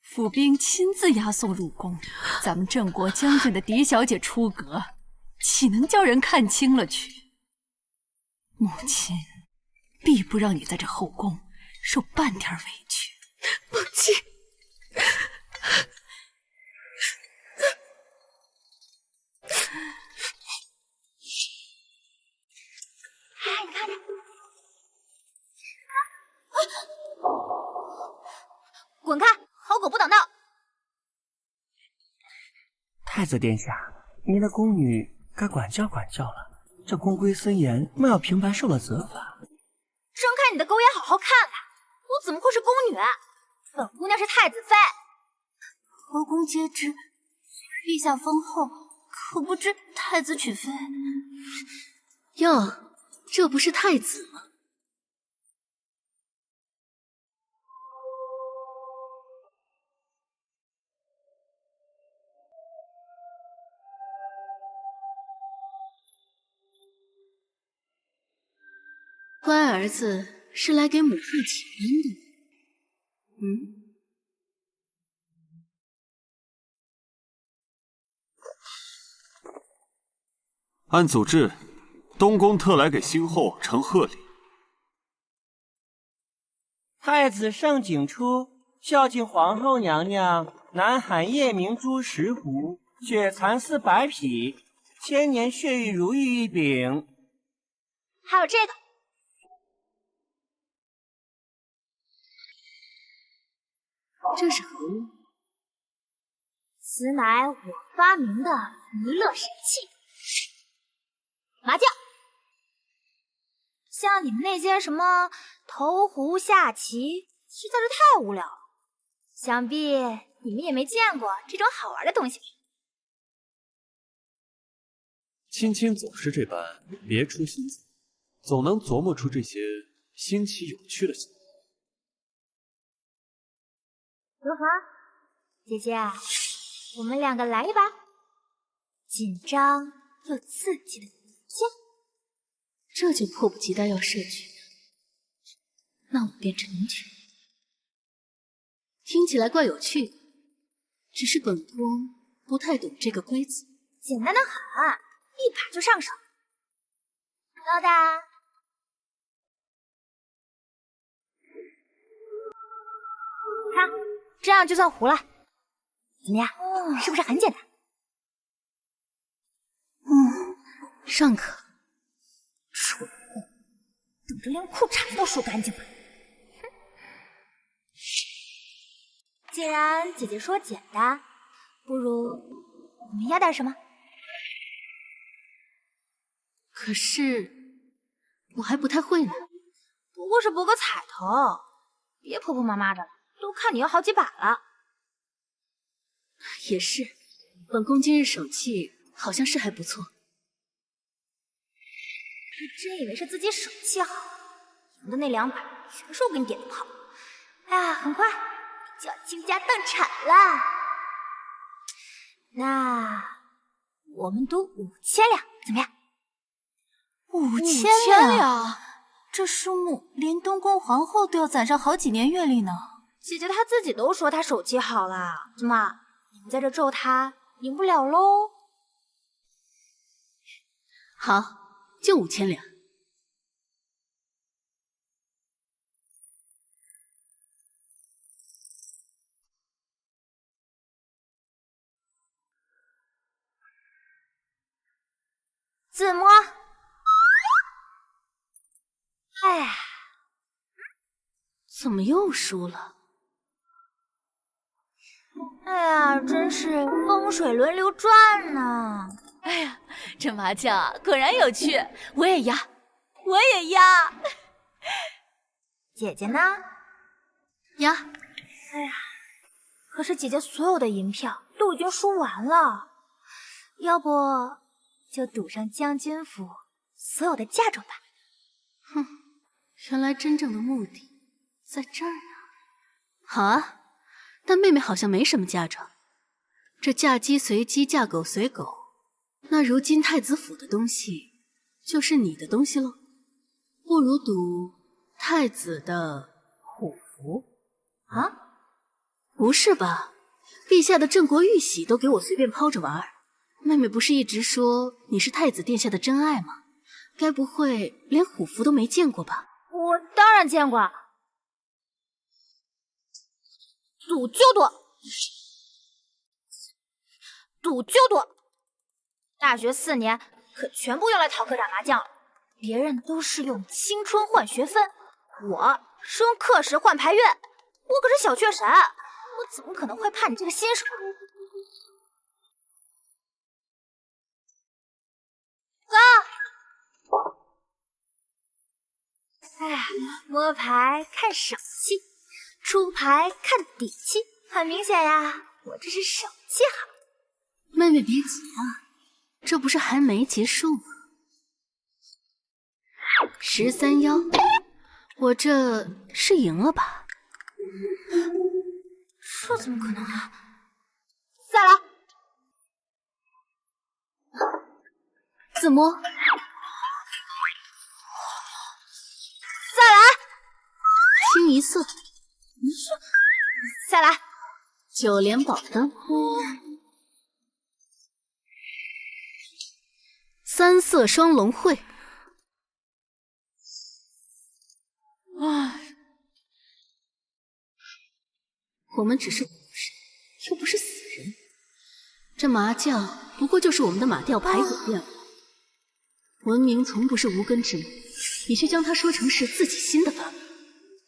府兵亲自押送入宫。咱们镇国将军的嫡小姐出阁，岂能叫人看轻了去？母亲必不让你在这后宫受半点委屈。母亲，哎，你看着，滚开！好狗不挡道。太子殿下，您的宫女该管教管教了，这宫规森严，莫要平白受了责罚。睁开你的狗眼，好好看看，我怎么会是宫女？本姑娘是太子妃。后宫皆知，陛下封后，可不知太子娶妃。哟，这不是太子吗？乖儿子是来给母后请安的。按祖制，东宫特来给新后呈贺礼。太子盛景初孝敬皇后娘娘，南海夜明珠10壶，血蚕400匹，千年血玉如意1柄。还有这个，这是何物？此乃我发明的娱乐神器——麻将。像你们那些什么投壶下棋，实在是太无聊了。想必你们也没见过这种好玩的东西。青青总是这般别出心裁，总能琢磨出这些新奇有趣的想法。如何，姐姐？我们2个来一把，紧张又刺激的枪。这就迫不及待要射去，那我便成全。听起来怪有趣的，只是本宫不太懂这个规则。简单的很，一把就上手。高大，看，这样就算糊了。怎么样？是不是很简单？尚可。蠢货，等着连裤衩子都梳干净吧。既然姐姐说简单，不如我们要点什么？可是我还不太会呢。不过是博个彩头，别婆婆妈妈的了，都看你要好几把了。也是，本宫今日手气好像是还不错。你真以为是自己手气好？赢的那2把全是我给你点的炮。哎呀，很快就要倾家荡产了。那我们赌5000两，怎么样？5000两，这数目连东宫皇后都要攒上好几年阅历呢。姐姐她自己都说她手气好了，怎么你们在这咒她赢不了喽？好，就5000两。自摸。哎呀，怎么又输了？哎呀，真是风水轮流转呢。哎呀，这麻将果然有趣，我也压，我也压。姐姐呢？压。哎呀，可是姐姐所有的银票都已经输完了，要不就赌上将军府所有的嫁妆吧。哼，原来真正的目的在这儿呢。好啊，但妹妹好像没什么嫁妆。这嫁鸡随鸡，嫁狗随狗，那如今太子府的东西就是你的东西喽。不如赌太子的虎符啊？不是吧？陛下的镇国玉玺都给我随便抛着玩儿。妹妹不是一直说你是太子殿下的真爱吗？该不会连虎符都没见过吧？我当然见过。赌就赌，赌就赌。大学4年可全部用来逃课打麻将了，别人都是用青春换学分，我是用课时换牌院。我可是小雀神，我怎么可能会怕你这个新手？哥，哎，摸牌看手气，出牌看底气，很明显呀，我这是手气好。妹妹别急啊，这不是还没结束吗？13幺，我这是赢了吧？这怎么可能啊！再来，自摸，再来，清一色，再来9连宝灯，3色双龙会。唉，我们只是活人，又不是死人。这麻将不过就是我们的马吊牌演练了。文明从不是无根之木，你却将它说成是自己新的发明，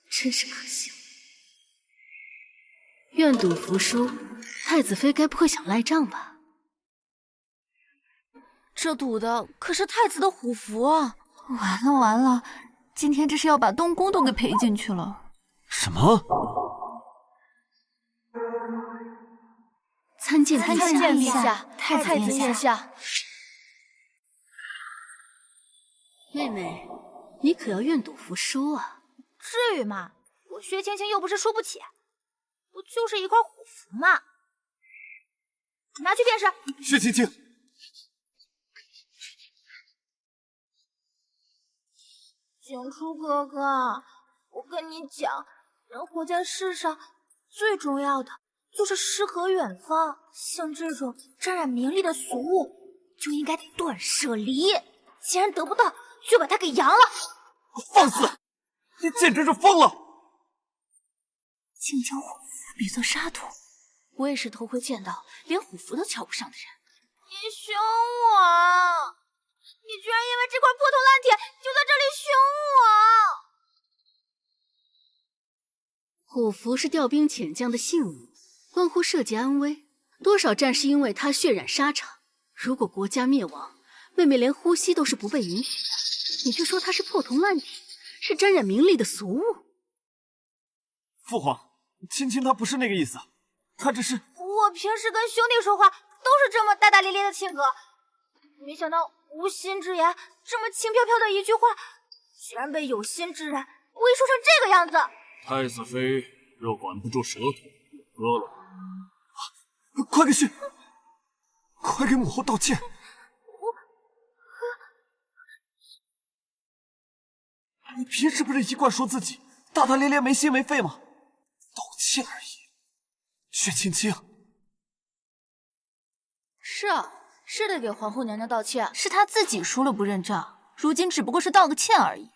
真是可笑。愿赌服输，太子妃该不会想赖账吧？这赌的可是太子的虎符啊！完了完了，今天这是要把东宫都给赔进去了。什么？参见陛下，太子殿下。妹妹，你可要愿赌服输啊！至于吗？我薛青青又不是输不起，不就是一块虎符吗？拿去便是。薛青青，景初哥哥，我跟你讲，人活在世上最重要的就是诗和远方，像这种沾染名利的俗物，就应该断舍离。既然得不到，就把它给扬了。放肆！你简直是疯了！竟将虎符比作沙土，我也是头回见到连虎符都瞧不上的人。你凶我！你居然因为这块破铜烂铁就在这里凶我！虎符是调兵遣将的信物，关乎社稷安危，多少战士因为它血染沙场。如果国家灭亡，妹妹连呼吸都是不被允许的，你却说它是破铜烂铁，是沾染名利的俗物。父皇，青青她不是那个意思，她只是……我平时跟兄弟说话都是这么大大咧咧的性格，没想到无心之言，这么轻飘飘的一句话，居然被有心之人威说成这个样子。太子妃若管不住舌头，喝了。快给血！快给母后道歉！你平时不是一贯说自己大大咧咧、没心没肺吗？道歉而已。薛青青，是啊，是得给皇后娘娘道歉。是她自己输了不认账，如今只不过是道个歉而已。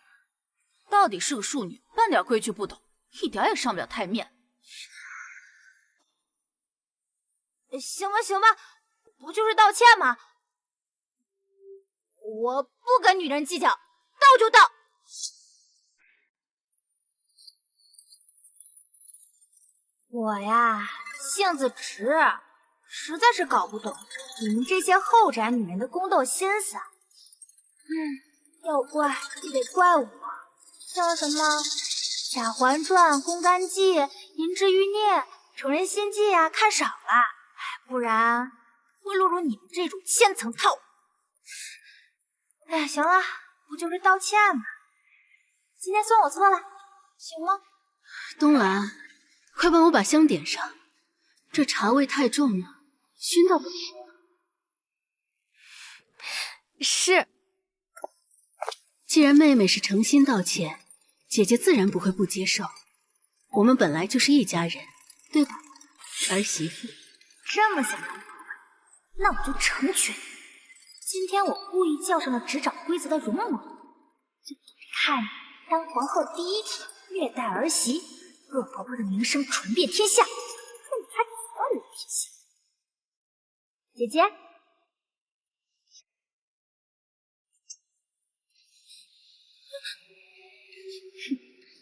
到底是个庶女，半点规矩不懂，一点也上不了台面。行吧行吧，不就是道歉吗？我不跟女人计较，道就道。我呀，性子直，实在是搞不懂你们这些后宅女人的宫斗心思。要怪也得怪我，像什么《贾环传》《宫干记》《银枝欲孽》《宠人心计》啊，看少了，不然会落入你们这种千层套路。哎，行了，不就是道歉吗？今天算我错了，行吗？东兰，快帮我把香点上，这茶味太重了，熏到不行。是。既然妹妹是诚心道歉，姐姐自然不会不接受。我们本来就是一家人，对吧，儿媳妇？这么想当皇后，那我就成全你。今天我故意叫上了执掌规则的容嬷，就看你当皇后第一天虐待儿媳，若婆婆的名声传遍天下，更她所有的天下。姐姐，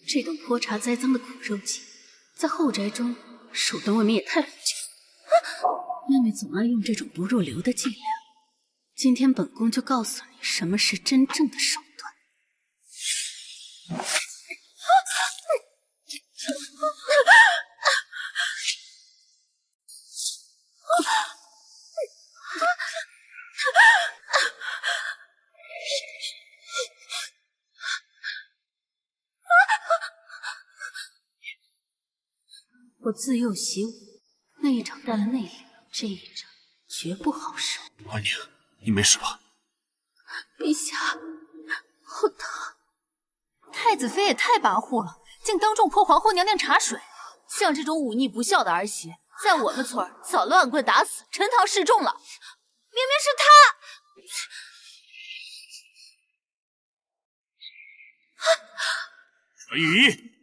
这等泼茶栽赃的苦肉计，在后宅中手段未免也太腐旧。妹妹总爱用这种不入流的伎俩，今天本宫就告诉你什么是真正的手段。我自幼习武，那一掌带了内力，这一掌绝不好受。安宁，你没事吧？陛下，好疼！太子妃也太跋扈了，竟当众泼皇后娘娘茶水。像这种忤逆不孝的儿媳，在我们村早乱棍打死，陈塘示众了。明明是她！陈宇，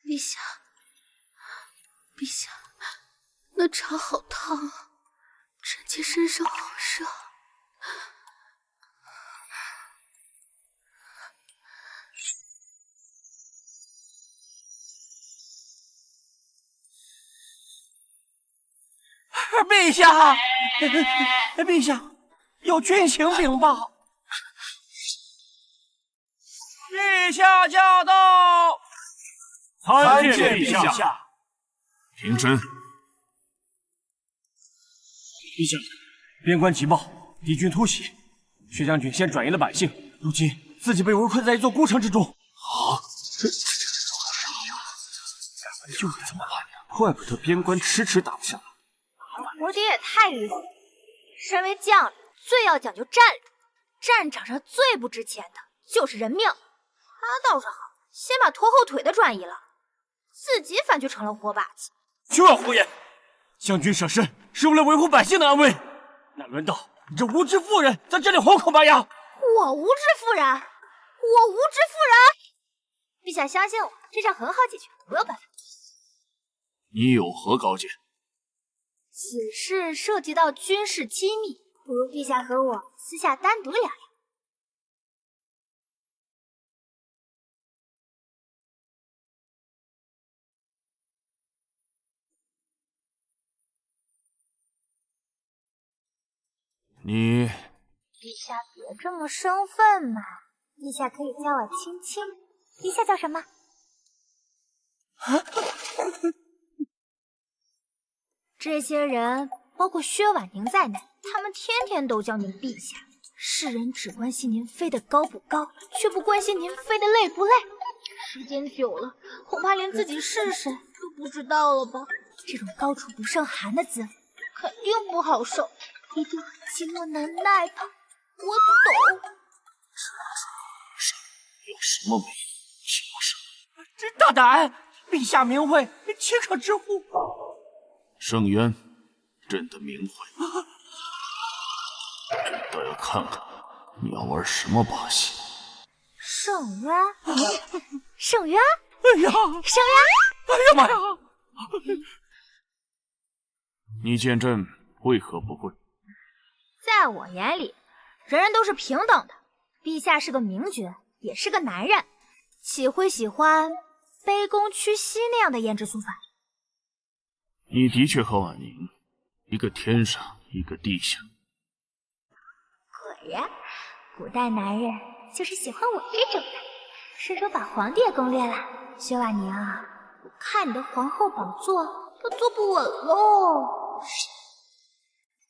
陛下，陛下，那茶好烫啊，臣妾身上好热。陛下，陛下，有军情禀报。陛下驾到！参见陛下。平身。陛下，边关急报，敌军突袭，薛将军先转移了百姓，如今自己被围困在一座孤城之中。啊！这就会这么办呀？怪不得边关迟迟打不下来。我爹也太愚蠢了，身为将领最要讲究战略，战场上最不值钱的就是人命。他倒是好，先把拖后腿的转移了，自己反却成了活靶子。休要胡言！将军舍身是为了维护百姓的安危，哪轮到你这无知妇人在这里红口白牙？我无知妇人，我无知妇人！陛下相信我，这事很好解决，我有办法。你有何高见？此事涉及到军事机密，不如陛下和我私下单独聊聊。你，陛下别这么生分嘛，陛下可以叫我青青。陛下叫什么？这些人，包括薛婉宁在内，他们天天都叫您陛下。世人只关心您飞得高不高，却不关心您飞得累不累。时间久了，恐怕连自己是谁都不知道了吧？这种高处不胜寒的滋味，肯定不好受。一定很寂寞难耐吧？我懂。有什么美丽请我上？这大胆！陛下名讳，岂可直呼？圣渊，朕的名讳。朕倒要看看你要玩什么把戏。圣渊，圣渊，哎呀，圣渊！哎呀妈呀！你见朕为何不跪？在我眼里，人人都是平等的。陛下是个明君，也是个男人，岂会喜欢卑躬屈膝那样的胭脂俗法？你的确和婉宁，一个天上，一个地下。果然，古代男人就是喜欢我这种的。顺手把皇帝也攻略了，薛婉宁啊，我看你的皇后宝座都坐不稳喽。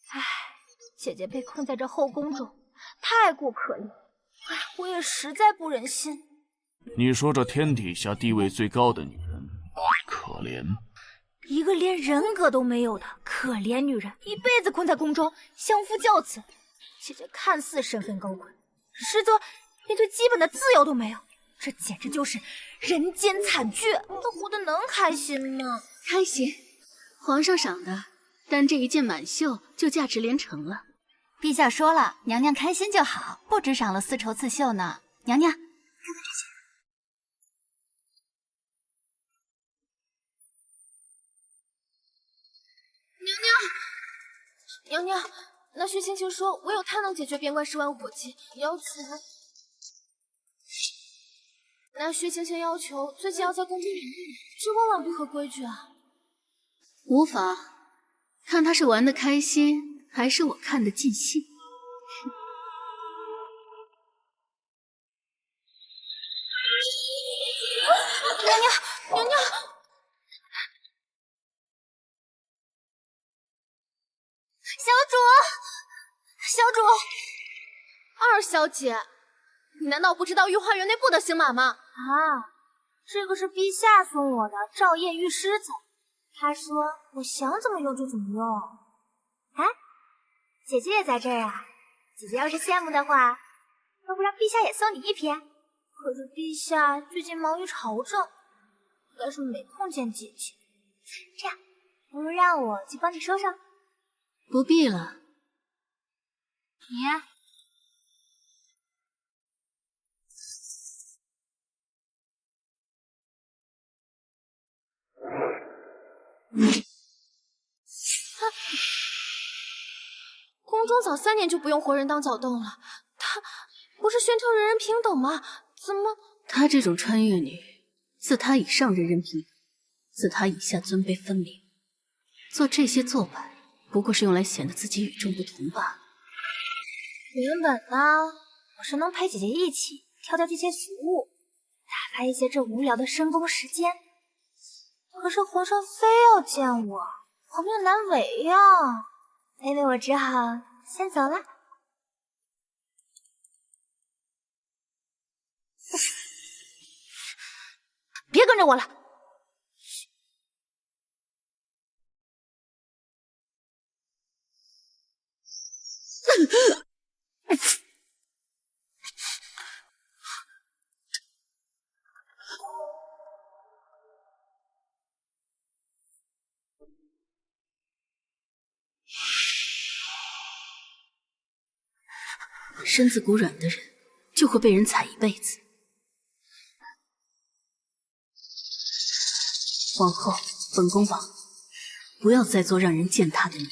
唉，姐姐被困在这后宫中，太过可怜。哎，我也实在不忍心。你说这天底下地位最高的女人可怜？一个连人格都没有的可怜女人，一辈子困在宫中，相夫教子。姐姐看似身份高贵，实则连最基本的自由都没有。这简直就是人间惨剧，她活得能开心吗？开心，皇上赏的，但这一件满绣就价值连城了。陛下说了，娘娘开心就好，不止赏了丝绸刺绣呢。娘娘，看看这些。娘娘，那薛青青说，唯有她能解决边关10万火急，要求。那薛青青要求最近要在宫中养病，这万万不合规矩啊！无妨，看他是玩得开心，还是我看得尽兴。娘娘，小主，二小姐，你难道不知道御花园内不得行马吗？啊，这个是陛下送我的照夜玉狮子，他说我想怎么用就怎么用。哎，姐姐也在这儿啊！姐姐要是羡慕的话，要不让陛下也送你一匹？可是陛下最近忙于朝政，应该是没空见姐姐。这样，不如让我去帮你收收。不必了。你宫中早3年就不用活人当脚凳了，她不是宣称人人平等吗？怎么？她这种穿越女，自她以上人人平等，自她以下尊卑分明。做这些做派，不过是用来显得自己与众不同罢了。原本呢，我是能陪姐姐一起跳跳这些俗舞，打发一些这无聊的深宫时间。可是皇上非要见我，我命难违呀，所以我只好先走了。别跟着我了。身子骨软的人，就会被人踩一辈子。往后，本宫保，不要再做让人践踏的你。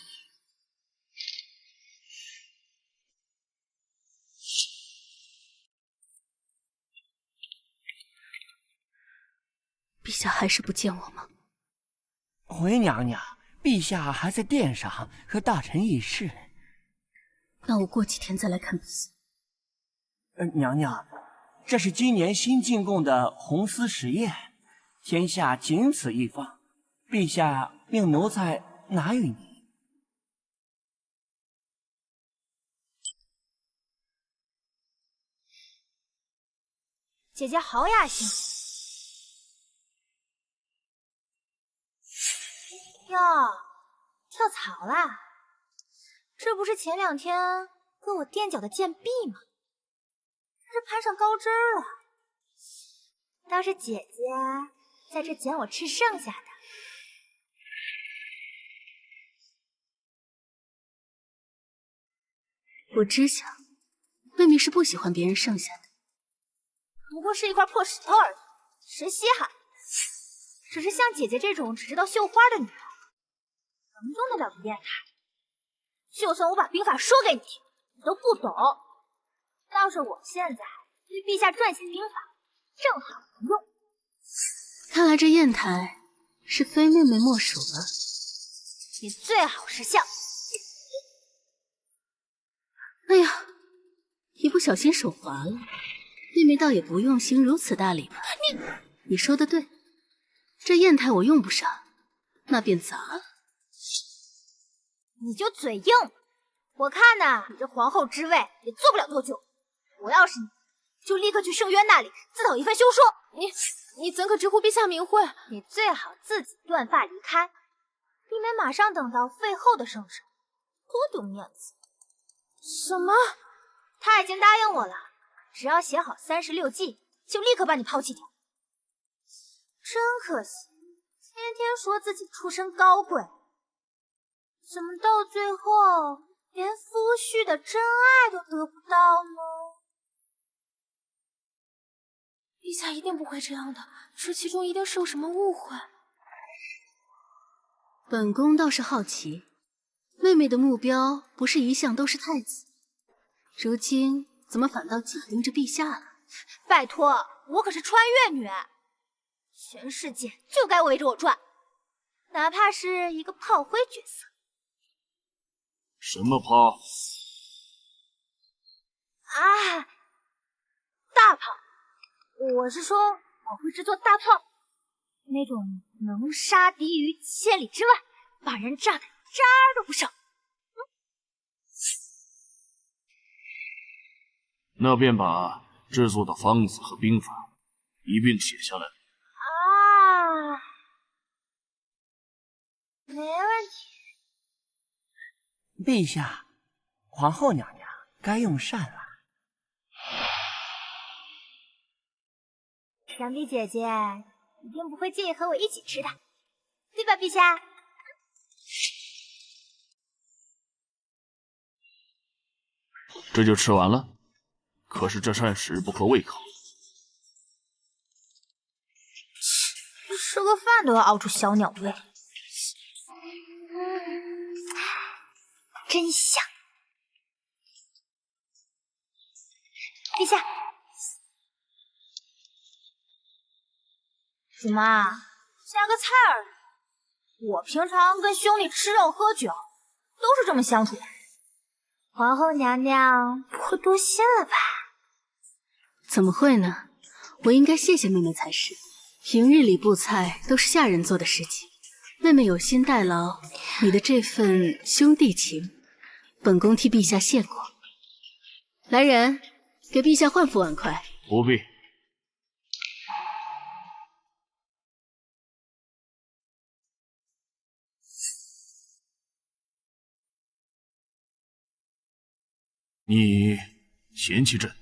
陛下还是不见我吗？回娘娘，陛下还在殿上和大臣议事。那我过几天再来看比赛。娘娘，这是今年新进贡的红丝实验，天下仅此一方，陛下命奴才拿与你。姐姐好雅兴哟，跳槽啦？这不是前2天跟我垫脚的贱婢吗？这是攀上高枝了。倒是姐姐在这捡我吃剩下的。我知晓，妹妹是不喜欢别人剩下的。不过是一块破石头而已，谁稀罕？只是像姐姐这种只知道绣花的女人，能用得了的砚台？就算我把兵法说给你，你都不懂。倒是我现在为陛下撰写兵法，正好能用。看来这砚台是非妹妹莫属了。你最好识相。哎呀，一不小心手滑了。妹妹倒也不用行如此大礼吧？你说的对，这砚台我用不上，那便砸了。你就嘴硬，我看呐，你这皇后之位也做不了多久。我要是你，就立刻去圣渊那里自讨一番休说。你怎可直呼陛下名讳？你最好自己断发离开，避免马上等到废后的圣旨，多丢面子。什么？他已经答应我了，只要写好36计，就立刻把你抛弃掉。真可惜，天天说自己出身高贵，怎么到最后连夫婿的真爱都得不到呢？陛下一定不会这样的，这其中一定是有什么误会。本宫倒是好奇，妹妹的目标不是一向都是太子，如今怎么反倒紧盯着陛下了？拜托，我可是穿越女，全世界就该围着我转，哪怕是一个炮灰角色。什么炮？啊，大炮！我是说，我会制作大炮，那种能杀敌于千里之外，把人炸得渣儿都不剩。那便把制作的方子和兵法一并写下来。啊，没问题。陛下，皇后娘娘该用膳了。想必姐姐一定不会介意和我一起吃的，对吧，陛下？这就吃完了？可是这膳食不合胃口。吃个饭都要熬出小鸟胃，真香！陛下，怎么加个菜而已？我平常跟兄弟吃肉喝酒都是这么相处的，皇后娘娘不会多心了吧？怎么会呢？我应该谢谢妹妹才是。平日里布菜都是下人做的事情，妹妹有心代劳，你的这份兄弟情，本宫替陛下谢过。来人，给陛下换副碗筷。不必。你嫌弃朕？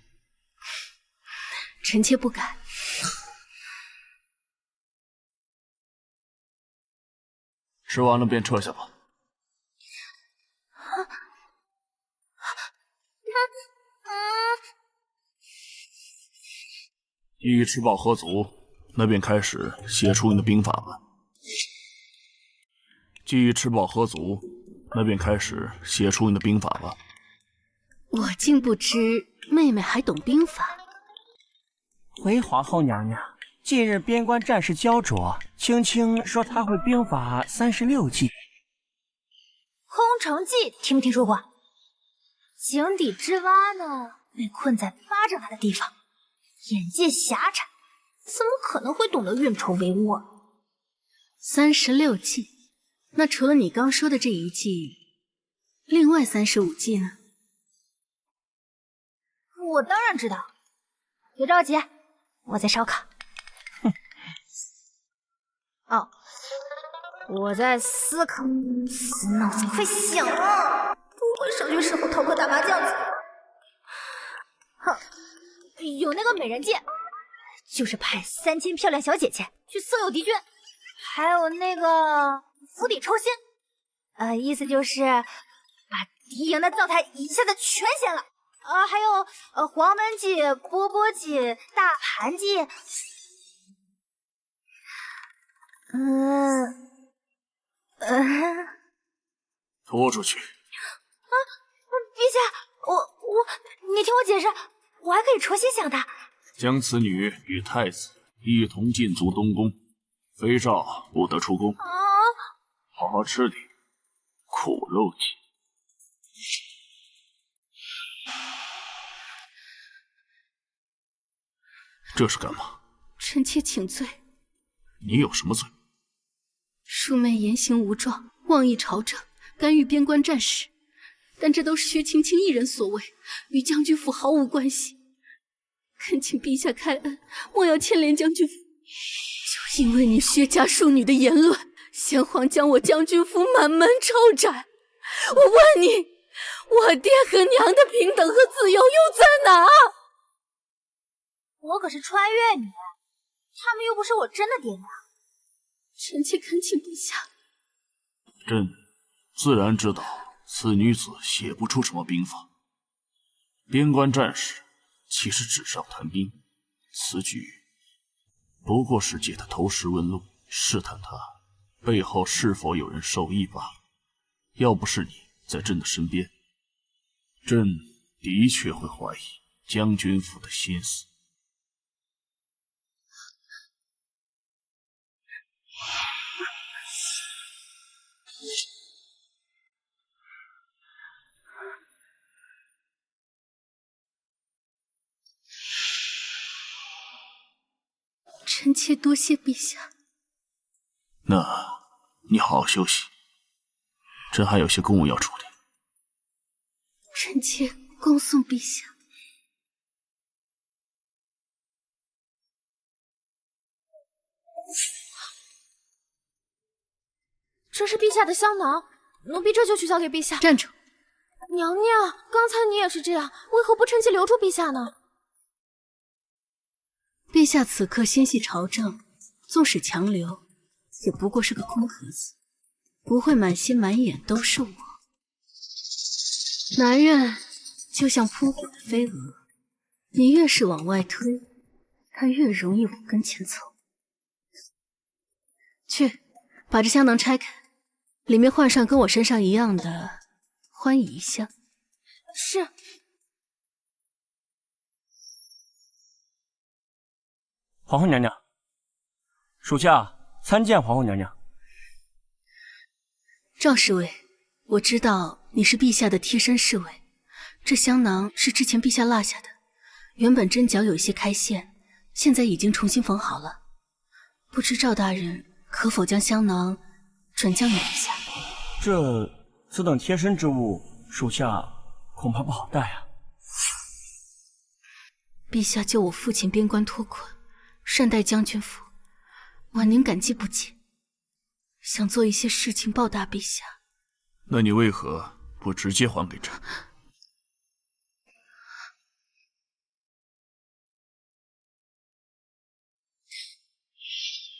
臣妾不敢。吃完了便撤下吧。一吃饱喝足，那便开始写出你的兵法吧。既已吃饱喝足，那便开始写出你的兵法吧。我竟不知妹妹还懂兵法。回皇后娘娘，近日边关战事焦灼，青青说她会兵法36计。空城计听没听说过？井底之蛙呢，被困在巴掌大的地方，眼界狭窄，怎么可能会懂得运筹帷幄？36计，那除了你刚说的这一计，另外35计呢？我当然知道，别着急，我在烧烤。哦，我在思考，死脑子快想了，不会上学时候逃课打麻将去。哼，有那个美人计，就是派3000漂亮小姐姐去色诱敌军，还有那个釜底抽薪，意思就是把敌营的灶台一下子全掀了。还有黄焖计、钵钵计、大盘计，拖出去！陛下，你听我解释，我还可以重新想的。将此女与太子一同禁足东宫，妃诏不得出宫。好好吃点苦肉计。这是干嘛？臣妾请罪。你有什么罪？庶妹言行无状，妄议朝政，干预边关战事，但这都是薛青青一人所为，与将军府毫无关系。恳请陛下开恩，莫要牵连将军府。就因为你薛家庶女的言论，先皇将我将军府满门抄斩。我问你，我爹和娘的平等和自由又在哪？我可是穿越女，他们又不是我真的爹娘。臣妾恳请陛下。朕自然知道此女子写不出什么兵法。边关战士岂是纸上谈兵？此举不过是借他投石问路，试探他背后是否有人受益罢了。要不是你在朕的身边，朕的确会怀疑将军府的心思。臣妾多谢陛下。那你好好休息，朕还有些公务要处理。臣妾恭送陛下。这是陛下的香囊，奴婢这就去交给陛下。站住！娘娘，刚才你也是这样，为何不趁机留住陛下呢？陛下此刻心系朝政，纵使强留，也不过是个空壳子，不会满心满眼都是我。男人就像扑火的飞蛾，你越是往外推，它越容易往跟前凑。去，把这香囊拆开，里面换上跟我身上一样的欢宜香。是。皇后娘娘，属下参见皇后娘娘。赵侍卫，我知道你是陛下的贴身侍卫，这香囊是之前陛下落下的，原本针脚有一些开线，现在已经重新缝好了。不知赵大人可否将香囊转交给陛下？此等贴身之物，属下恐怕不好带啊。陛下救我父亲边关脱困，善待将军府，婉宁感激不尽，想做一些事情报答陛下。那你为何不直接还给朕？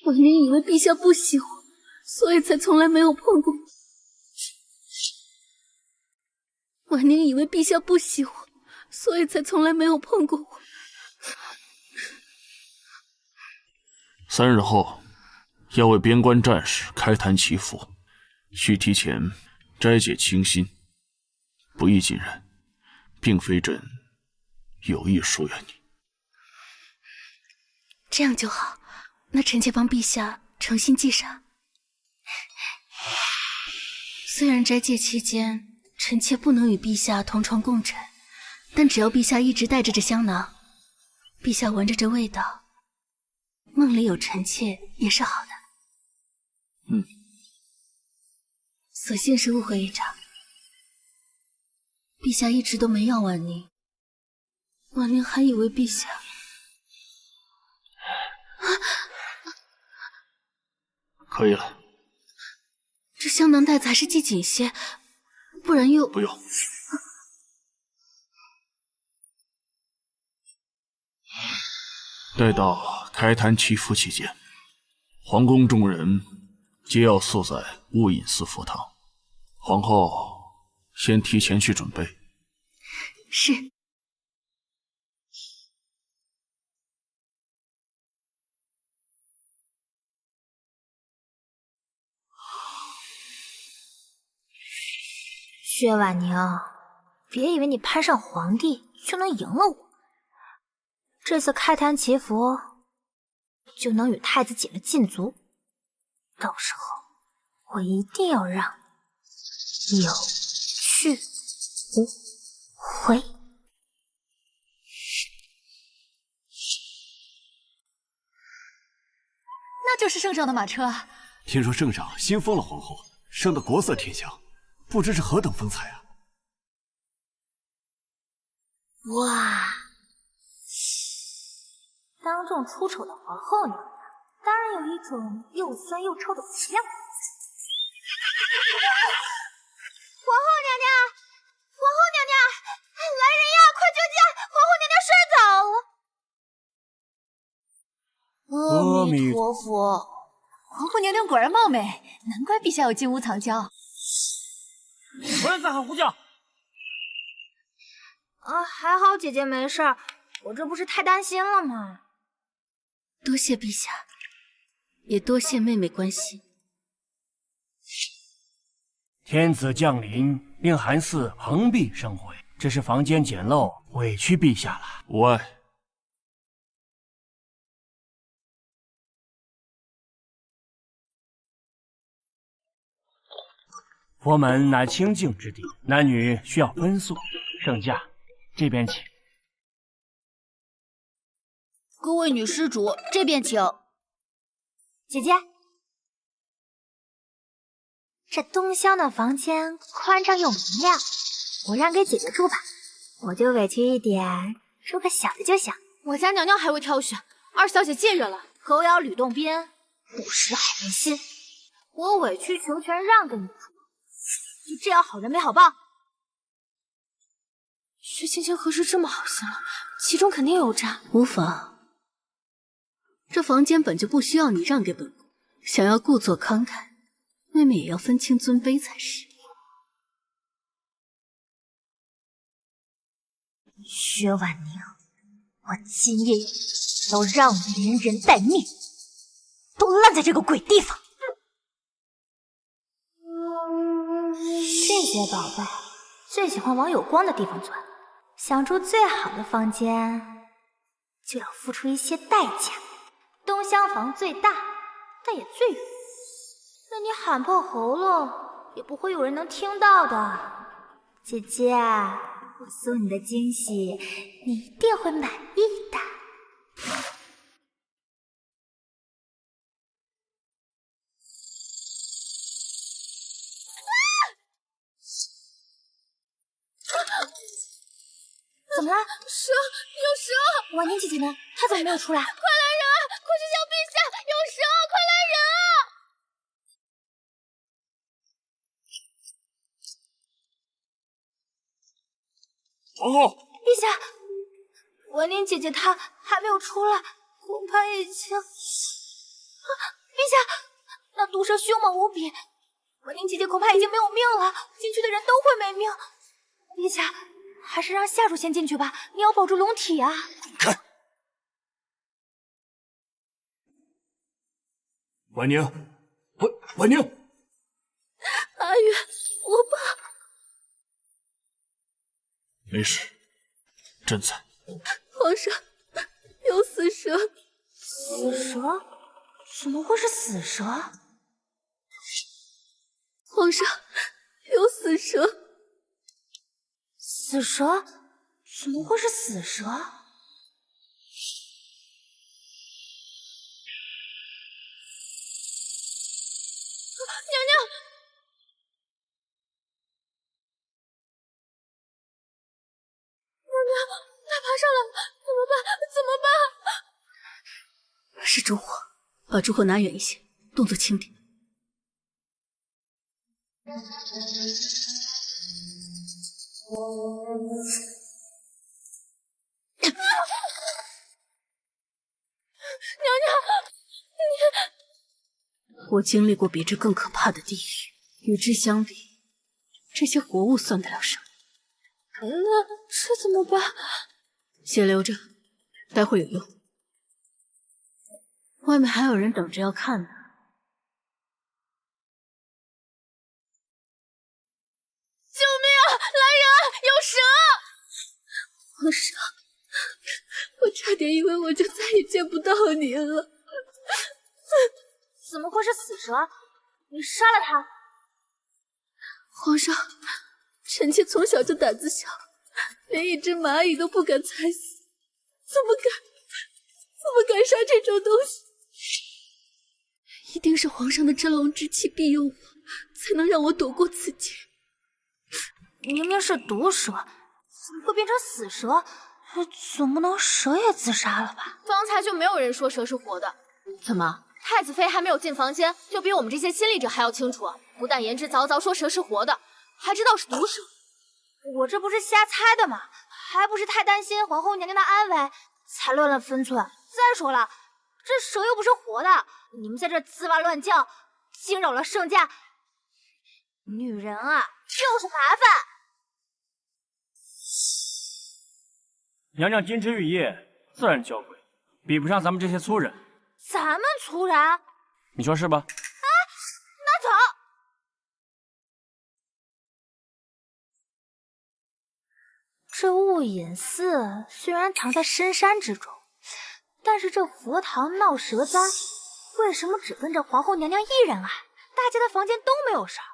婉宁以为陛下不喜欢，所以才从来没有碰过。婉宁以为陛下不喜欢，所以才从来没有碰过我。3日后要为边关战士开坛祈福，需提前斋戒清心，不宜近人，并非朕有意疏远你。这样就好，那臣妾帮陛下诚心记上。虽然斋戒期间臣妾不能与陛下同床共枕，但只要陛下一直带着这香囊，陛下闻着这味道，梦里有臣妾也是好的。所幸是误会一场，陛下一直都没要婉宁，婉宁还以为陛下……可以了。这香囊带子还是系紧些，不然又……不用。待到开坛祈福期间，皇宫众人皆要宿在雾隐寺佛堂。皇后先提前去准备。是。薛婉宁，别以为你攀上皇帝就能赢了我。这次开坛祈福，就能与太子解了禁足。到时候，我一定要让你有去无回。那就是圣上的马车啊！听说圣上新封了皇后，生得国色天香，不知是何等风采啊！哇！当众出丑的皇后娘娘，当然有一种又酸又臭的奇亮感。皇后娘娘，皇后娘娘，来人呀，快救驾！皇后娘娘摔倒了。阿弥陀佛，皇后娘娘果然貌美，难怪陛下有金屋藏娇。不要再喊呼叫！还好姐姐没事儿，我这不是太担心了吗？多谢陛下，也多谢妹妹关心。天子降临，令韩嗣蓬荜生辉。这是房间简陋，委屈陛下了。无碍。佛门乃清净之地，男女需要分宿。圣驾，这边请。各位女施主，这边请。姐姐，这东厢的房间宽敞又明亮，我让给姐姐住吧。我就委屈一点，住个小的就行。我家娘娘还未挑选，二小姐僭越了。狗咬吕洞宾，不识好人心。我委曲求全让给你住，就这样好人没好报。薛青青何时这么好心了？其中肯定有诈。无妨，这房间本就不需要你让给本宫。想要故作慷慨，妹妹也要分清尊卑才是。薛婉宁，我今夜要让你连人带命都烂在这个鬼地方！这些宝贝最喜欢往有光的地方钻，想住最好的房间，就要付出一些代价。东厢房最大，但也最远，那你喊破喉咙也不会有人能听到的。姐姐，我送你的惊喜，你一定会满意的。怎么了？蛇，有蛇！婉宁姐姐呢？她怎么没有出来？快来人！快去叫陛下！有蛇！快来人啊！皇后，陛下，婉宁姐姐她还没有出来，恐怕已经……陛下，那毒蛇凶猛无比，婉宁姐姐恐怕已经没有命了，进去的人都会没命。陛下，还是让下属先进去吧，你要保住龙体啊！看，婉宁，婉宁，阿月，我怕。没事，朕在。皇上，有死蛇！死蛇？怎么会是死蛇？皇上，有死蛇！死蛇？怎么会是死蛇？娘娘，他爬上来了，怎么办？怎么办？是烛火，把烛火拿远一些，动作轻点。娘娘，我经历过比这更可怕的地狱，与之相比，这些活物算得了什么？那这怎么办？先留着，待会有用。外面还有人等着要看呢。救命啊！来人！有蛇！皇上，我差点以为我就再也见不到您了。怎么会是死蛇？你杀了他！皇上，臣妾从小就胆子小，连一只蚂蚁都不敢踩死，怎么敢杀这种东西？一定是皇上的真龙之气庇佑我，才能让我躲过此劫。明明是毒蛇，怎么会变成死蛇？总不能蛇也自杀了吧？方才就没有人说蛇是活的，怎么？太子妃还没有进房间，就比我们这些亲历者还要清楚。不但言之凿凿说蛇是活的，还知道是毒蛇。我这不是瞎猜的吗？还不是太担心皇后娘娘的安危，才乱了分寸。再说了，这蛇又不是活的，你们在这吱哇乱叫，惊扰了圣驾。女人啊，就是麻烦。娘娘金枝玉叶，自然娇贵，比不上咱们这些粗人。咱们粗人，你说是吧？那走。这雾隐寺虽然藏在深山之中，但是这佛堂闹蛇灾，为什么只跟着皇后娘娘一人啊？大家的房间都没有事儿。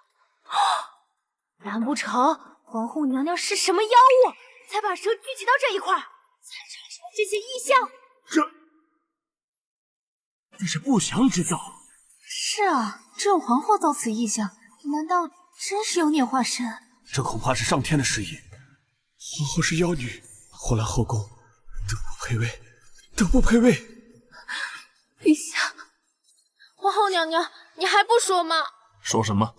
难不成皇后娘娘是什么妖物，才把蛇聚集到这一块，才产生这些异象？这是不祥之兆。是啊，只有皇后遭此异象，难道真是妖孽化身？这恐怕是上天的示意。皇后是妖女，后来后宫，德不配位，德不配位。陛下，皇后娘娘，你还不说吗？说什么？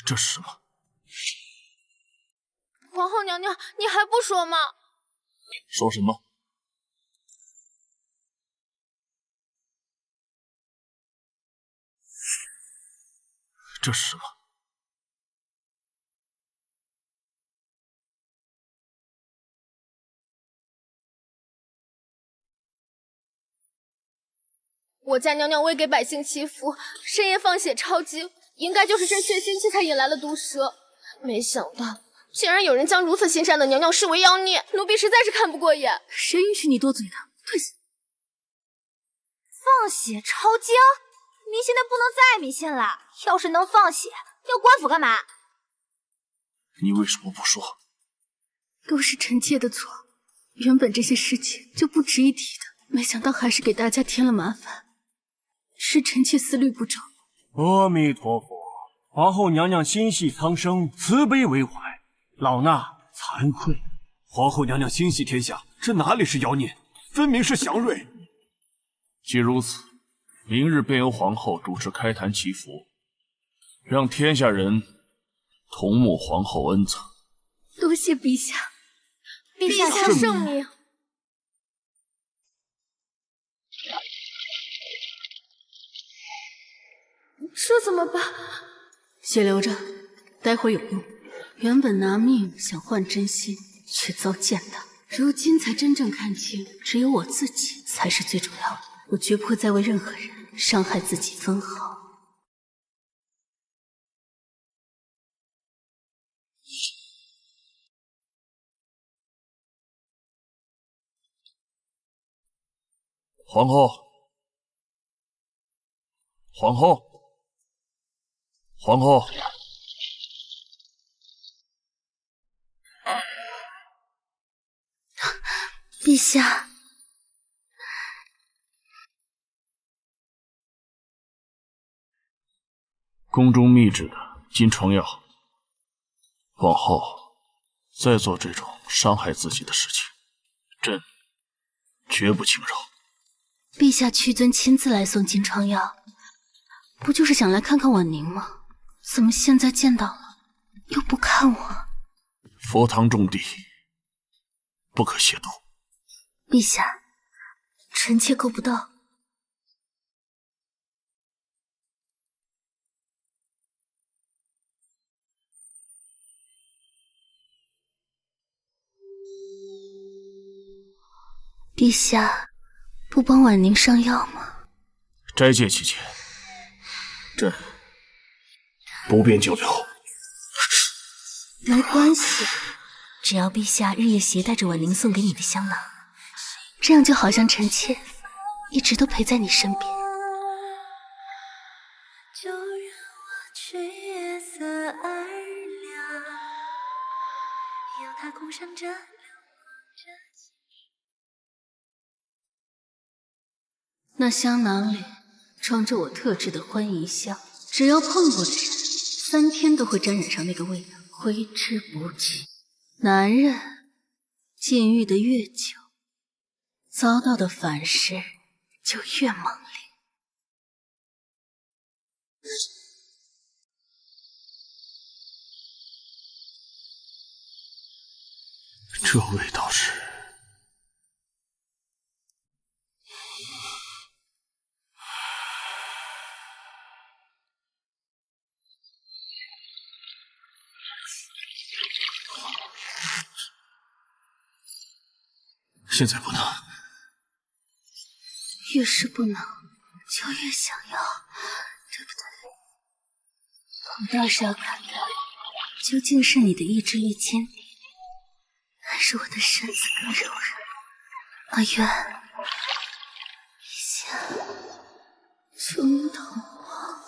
这是什么？皇后娘娘，你还不说吗？说什么？这是什么？我家娘娘为给百姓祈福，深夜放血抄经，应该就是这血腥气才引来了毒蛇。没想到，竟然有人将如此心善的娘娘视为妖孽，奴婢实在是看不过眼。谁允许你多嘴的？退下！放血抄经？迷信的不能再迷信了。要是能放血，要官府干嘛？你为什么不说？都是臣妾的错，原本这些事情就不值一提的，没想到还是给大家添了麻烦，是臣妾思虑不周。阿弥陀佛，皇后娘娘心系苍生，慈悲为怀，老衲惭愧。皇后娘娘心系天下，这哪里是妖孽，分明是祥瑞。既如此，明日便由皇后主持开坛祈福，让天下人同沐皇后恩泽。多谢陛下，陛下圣明。这怎么办？血留着，待会儿有用。原本拿命想换真心，却遭践踏。如今才真正看清，只有我自己才是最主要的。我绝不会再为任何人伤害自己分毫。皇后，皇后，皇后。陛下，宫中秘制的金疮药，往后再做这种伤害自己的事情，朕绝不轻饶。陛下屈尊亲自来送金疮药，不就是想来看看婉宁吗？怎么现在见到了，又不看我？佛堂重地，不可亵渎。陛下，臣妾够不到。陛下，不帮婉宁上药吗？斋戒期间，朕不便久留。没关系，只要陛下日夜携带着婉宁送给你的香囊，这样就好像臣妾一直都陪在你身边。就让我去夜色而凉，有他共赏着流光着那香囊里装着我特制的欢宜香，只要碰过的人，3天都会沾染上那个味道，挥之不去。男人禁欲的越久，遭到的反噬就越猛烈。这味道是……现在不能。越是不能，就越想要，对不对？我倒是要看看，究竟是你的意志力坚定，还是我的身子更柔软。阿渊，一下冲动我，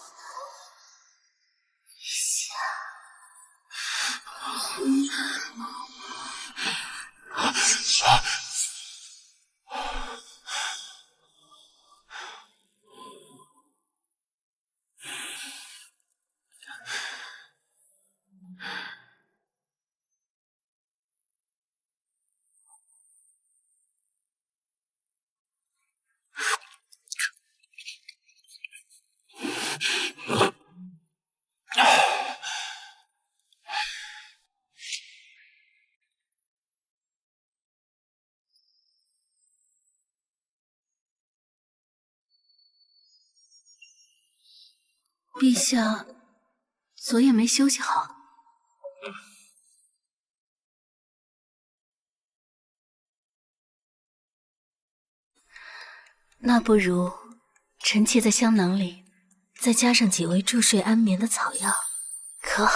一下晕我。陛下，昨夜没休息好。那不如臣妾在香囊里再加上几味助睡安眠的草药，可好？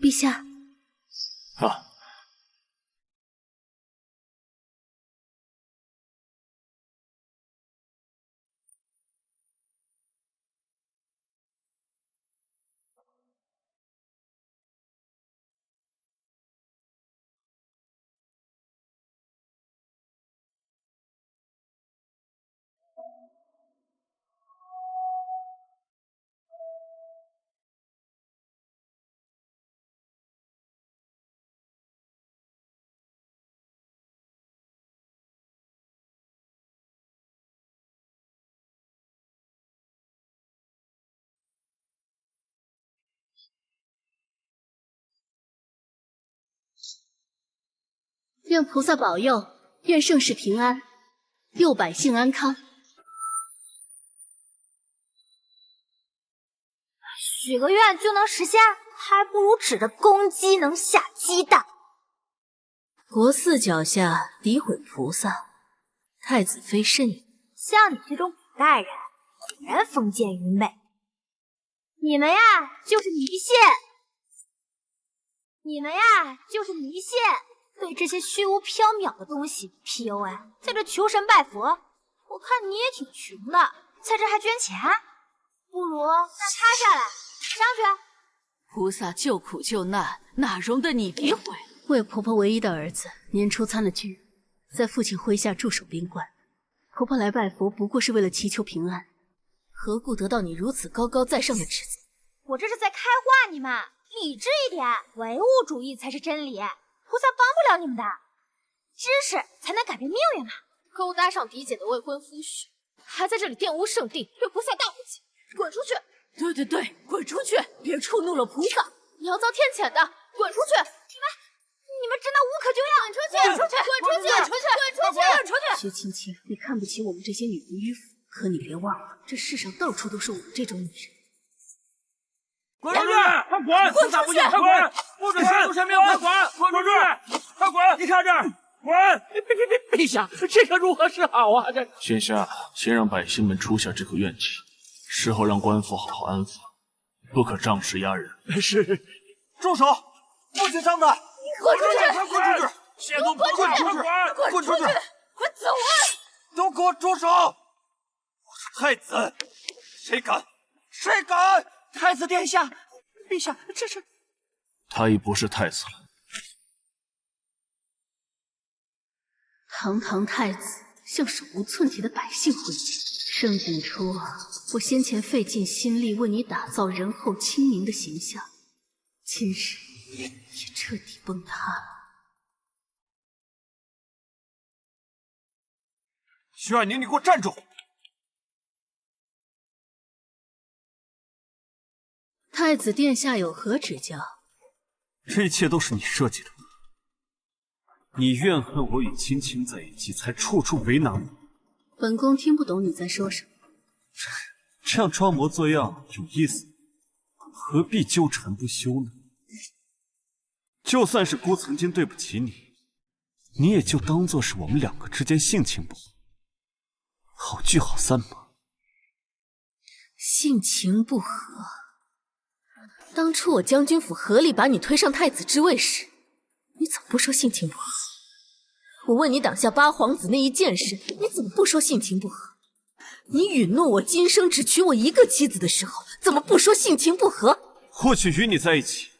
陛下。啊。愿菩萨保佑，愿盛世平安，佑百姓安康。许个愿就能实现，还不如指着公鸡能下鸡蛋。国寺脚下诋毁菩萨，太子妃慎言。像你这种古代人，果然封建愚昧。你们呀，就是迷信。你们呀，就是迷信。被这些虚无缥缈的东西 PUA， 在这求神拜佛，我看你也挺穷的，在这还捐钱，不如那塌下来上去。菩萨救苦救难，哪容得你诋毁？为婆婆唯一的儿子年初参了军，在父亲麾下驻守边关。婆婆来拜佛，不过是为了祈求平安，何故得到你如此高高在上的职责？我这是在开化你们，理智一点，唯物主义才是真理。菩萨帮不了你们的，知识才能改变命运嘛！勾搭上嫡姐的未婚夫婿，还在这里玷污圣地，对菩萨大不敬，滚出去！对，滚出去！别触怒了菩萨，你要遭天谴的！滚出去！你们真的无可救药！滚出去！滚出去！滚出去！滚出去！滚出去！薛青青，你看不起我们这些女人迂腐，可你别忘了，这世上到处都是我们这种女人。滚出去！快滚！滚出去！快滚！不准亵渎神明！快滚！滚出去！快滚！离开这儿！滚！陛下，这可如何是好啊？这现下先让百姓们出下这口怨气，事后让官府好好安抚，不可仗势压人。是。住手！不许上来！滚出去！快滚出去！亵渎菩萨！滚出去！快走啊！都给我住手！我是太子，谁敢？谁敢？太子殿下，陛下，这是……他已不是太子了，堂堂太子像手无寸铁的百姓回见。盛景初啊，我先前费尽心力为你打造仁厚清明的形象，今日也彻底崩塌了。徐艹宁，你给我站住！太子殿下有何指教？这一切都是你设计的。你怨恨我与青青在一起，才处处为难我。本宫听不懂你在说什么。这样装模作样有意思，何必纠缠不休呢？就算是姑曾经对不起你，你也就当做是我们两个之间性情不合，好聚好散嘛。性情不合。当初我将军府合力把你推上太子之位时，你怎么不说性情不合？我为你挡下八皇子那一件事，你怎么不说性情不合？你允诺我今生只娶我一个妻子的时候，怎么不说性情不合？或许与你在一起，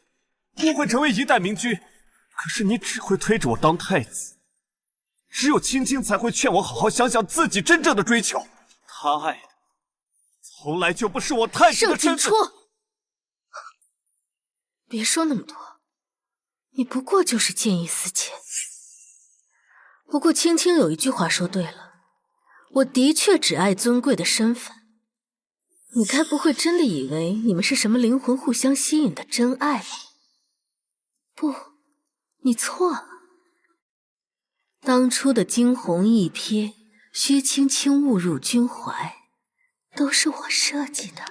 我会成为一代明君，可是你只会推着我当太子。只有青青才会劝我好好想想自己真正的追求，她爱的从来就不是我太子的身份。盛景初，别说那么多，你不过就是见异思迁。不过青青有一句话说对了，我的确只爱尊贵的身份。你该不会真的以为你们是什么灵魂互相吸引的真爱吧？不，你错了。当初的惊鸿一瞥，薛青青误入君怀，都是我设计的。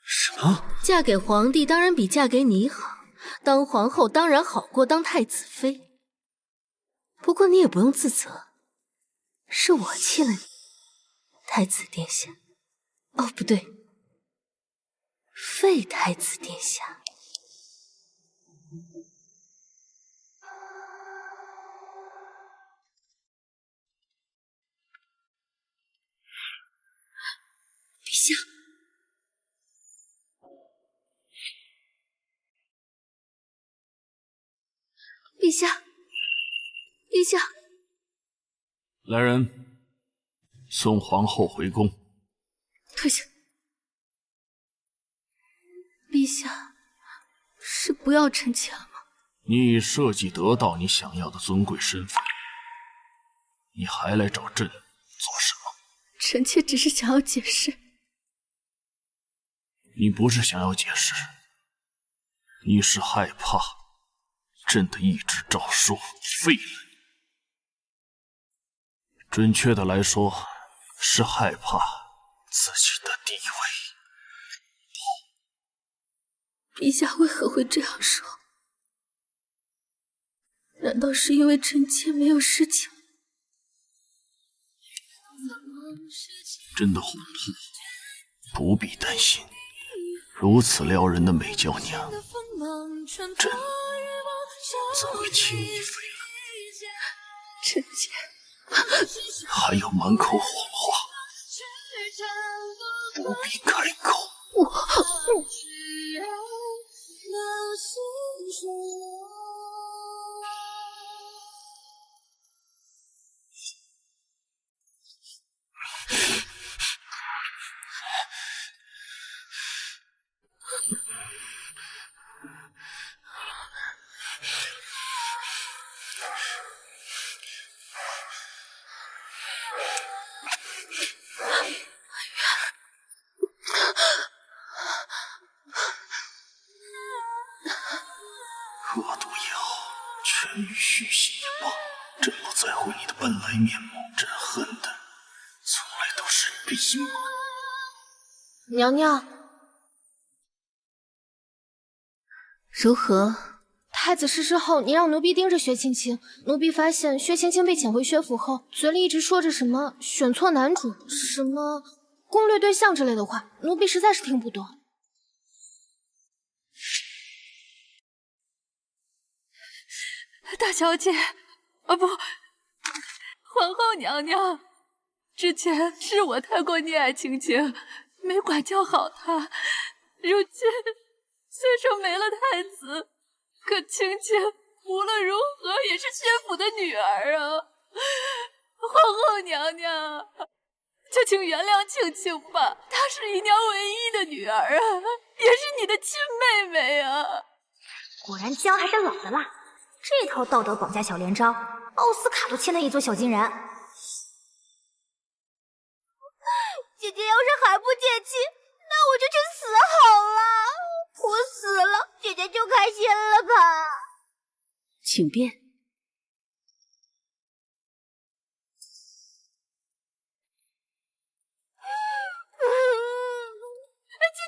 什么？嫁给皇帝当然比嫁给你好，当皇后当然好过当太子妃。不过你也不用自责，是我气了你，太子殿下。哦，不对，废太子殿下。陛下，陛下，陛下，来人，送皇后回宫。退下。陛下，是不要臣妾了吗？你已设计得到你想要的尊贵身份，你还来找朕做什么？臣妾只是想要解释。你不是想要解释，你是害怕朕的一纸诏书废了你。准确的来说，是害怕自己的地位。陛下为何会这样说？难道是因为臣妾没有事情？朕的魂魄不必担心，如此撩人的美娇娘，朕怎会轻易废了？臣妾还有满口谎话，不必开口。恶毒也好，痊愈续息也罢，朕不在乎你的本来面目，朕恨的从来都是你的隐瞒。娘娘，如何？太子逝世后，你让奴婢盯着薛青青，奴婢发现薛青青被遣回薛府后，嘴里一直说着什么选错男主、什么攻略对象之类的话，奴婢实在是听不懂。大小姐，不，皇后娘娘，之前是我太过溺爱青青，没管教好她。如今虽说没了太子，可青青无论如何也是薛府的女儿啊！皇后娘娘，就请原谅青青吧，她是姨娘唯一的女儿啊，也是你的亲妹妹啊！果然姜还是老的辣，这套道德绑架小连招，奥斯卡都欠他一座小金人。姐姐要是还不解气，那我就去死好了。我死了，姐姐就开心了吧？请便。青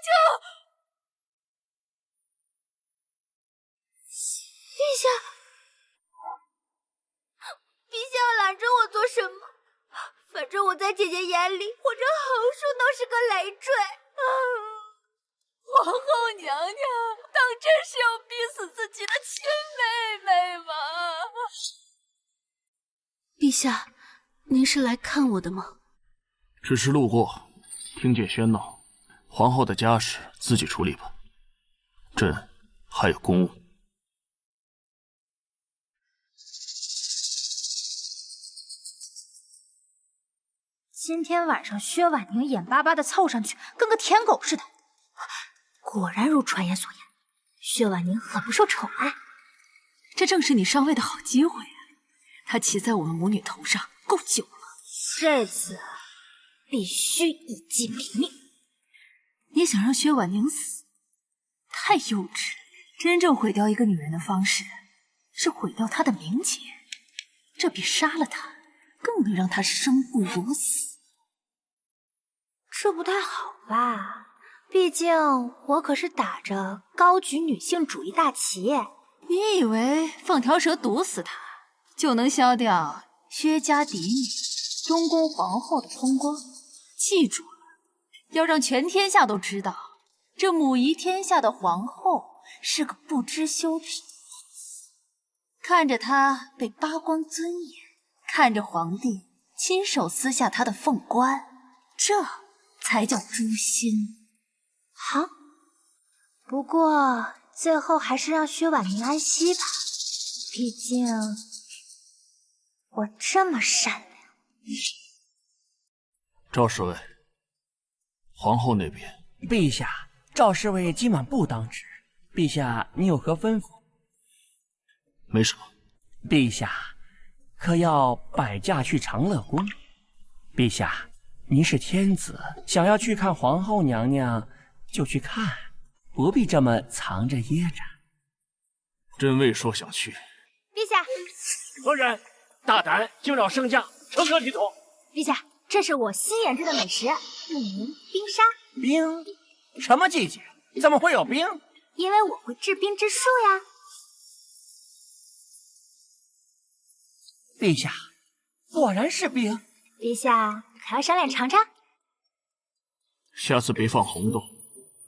青，陛下，陛下要拦着我做什么？反正我在姐姐眼里，我这横竖都是个累赘。皇后娘娘，当真是要逼死自己的亲妹妹吗？陛下，您是来看我的吗？只是路过，听见喧闹，皇后的家事自己处理吧，朕还有公务。今天晚上薛婉宁眼巴巴的凑上去，跟个舔狗似的。果然如传言所言，薛婉宁很不受宠爱。这正是你上位的好机会啊！她骑在我们母女头上够久了，这次必须一击毙命。你想让薛婉宁死，太幼稚。真正毁掉一个女人的方式，是毁掉她的名节，这比杀了她更能让她生不如死。这不太好吧？毕竟我可是打着高举女性主义大旗。你以为放条蛇毒死她，就能消掉薛家嫡女中宫皇后的风光？记住了，要让全天下都知道，这母仪天下的皇后是个不知羞耻。看着她被扒光尊严，看着皇帝亲手撕下她的凤冠，这才叫诛心。好，不过最后还是让薛婉宁安息吧，毕竟我这么善良。赵侍卫，皇后那边。陛下，赵侍卫今晚不当值。陛下，你有何吩咐？没什么。陛下，可要摆驾去长乐宫？陛下，您是天子，想要去看皇后娘娘就去看，不必这么藏着掖着。朕未说想去。陛下，何人大胆惊扰圣驾，成何体统？陛下，这是我新研制的美食，一名冰沙。冰？什么季节？怎么会有冰？因为我会制冰之术呀。陛下，果然是冰。陛下，可要赏脸尝尝？下次别放红豆，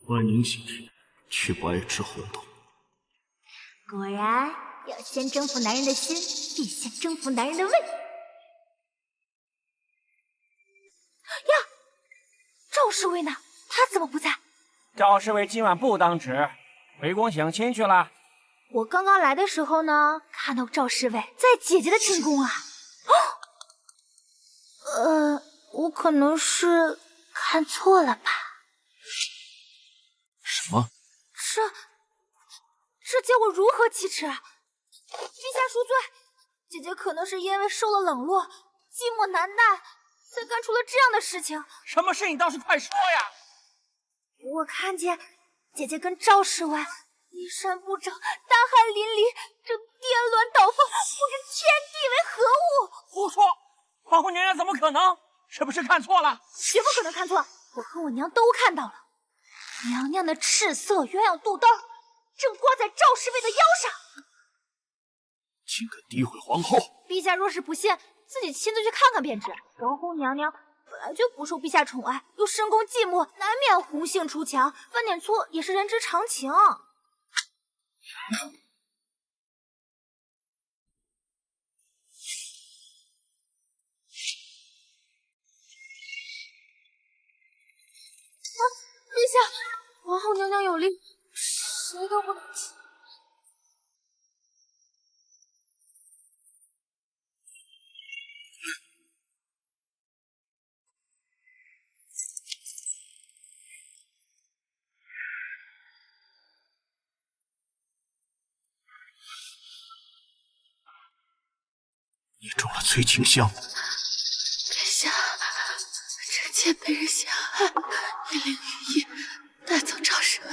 婉宁行事却不爱吃红豆。果然要先征服男人的心，必先征服男人的胃。呀，赵侍卫呢？他怎么不在？赵侍卫今晚不当值，回宫省亲去了。我刚刚来的时候呢，看到赵侍卫在姐姐的寝宫啊。我可能是看错了吧？什么？这叫我如何启齿？陛下恕罪，姐姐可能是因为受了冷落，寂寞难耐，才干出了这样的事情。什么事你倒是快说呀！我看见姐姐跟赵侍卫衣衫不整，大汗淋漓，正颠鸾倒凤，不知天地为何物。胡说！皇后娘娘怎么可能？是不是看错了？绝不可能看错，我和我娘都看到了，娘娘的赤色鸳鸯肚兜正挂在赵侍卫的腰上。竟敢诋毁皇后！陛下若是不信，自己亲自去看看便知。皇后娘娘本来就不受陛下宠爱，又深宫寂寞，难免红杏出墙，犯点错也是人之常情。陛下，皇后娘娘有令，谁都不能进。你中了催情香。陛下，臣妾被人陷害，一领御医带走赵侍卫。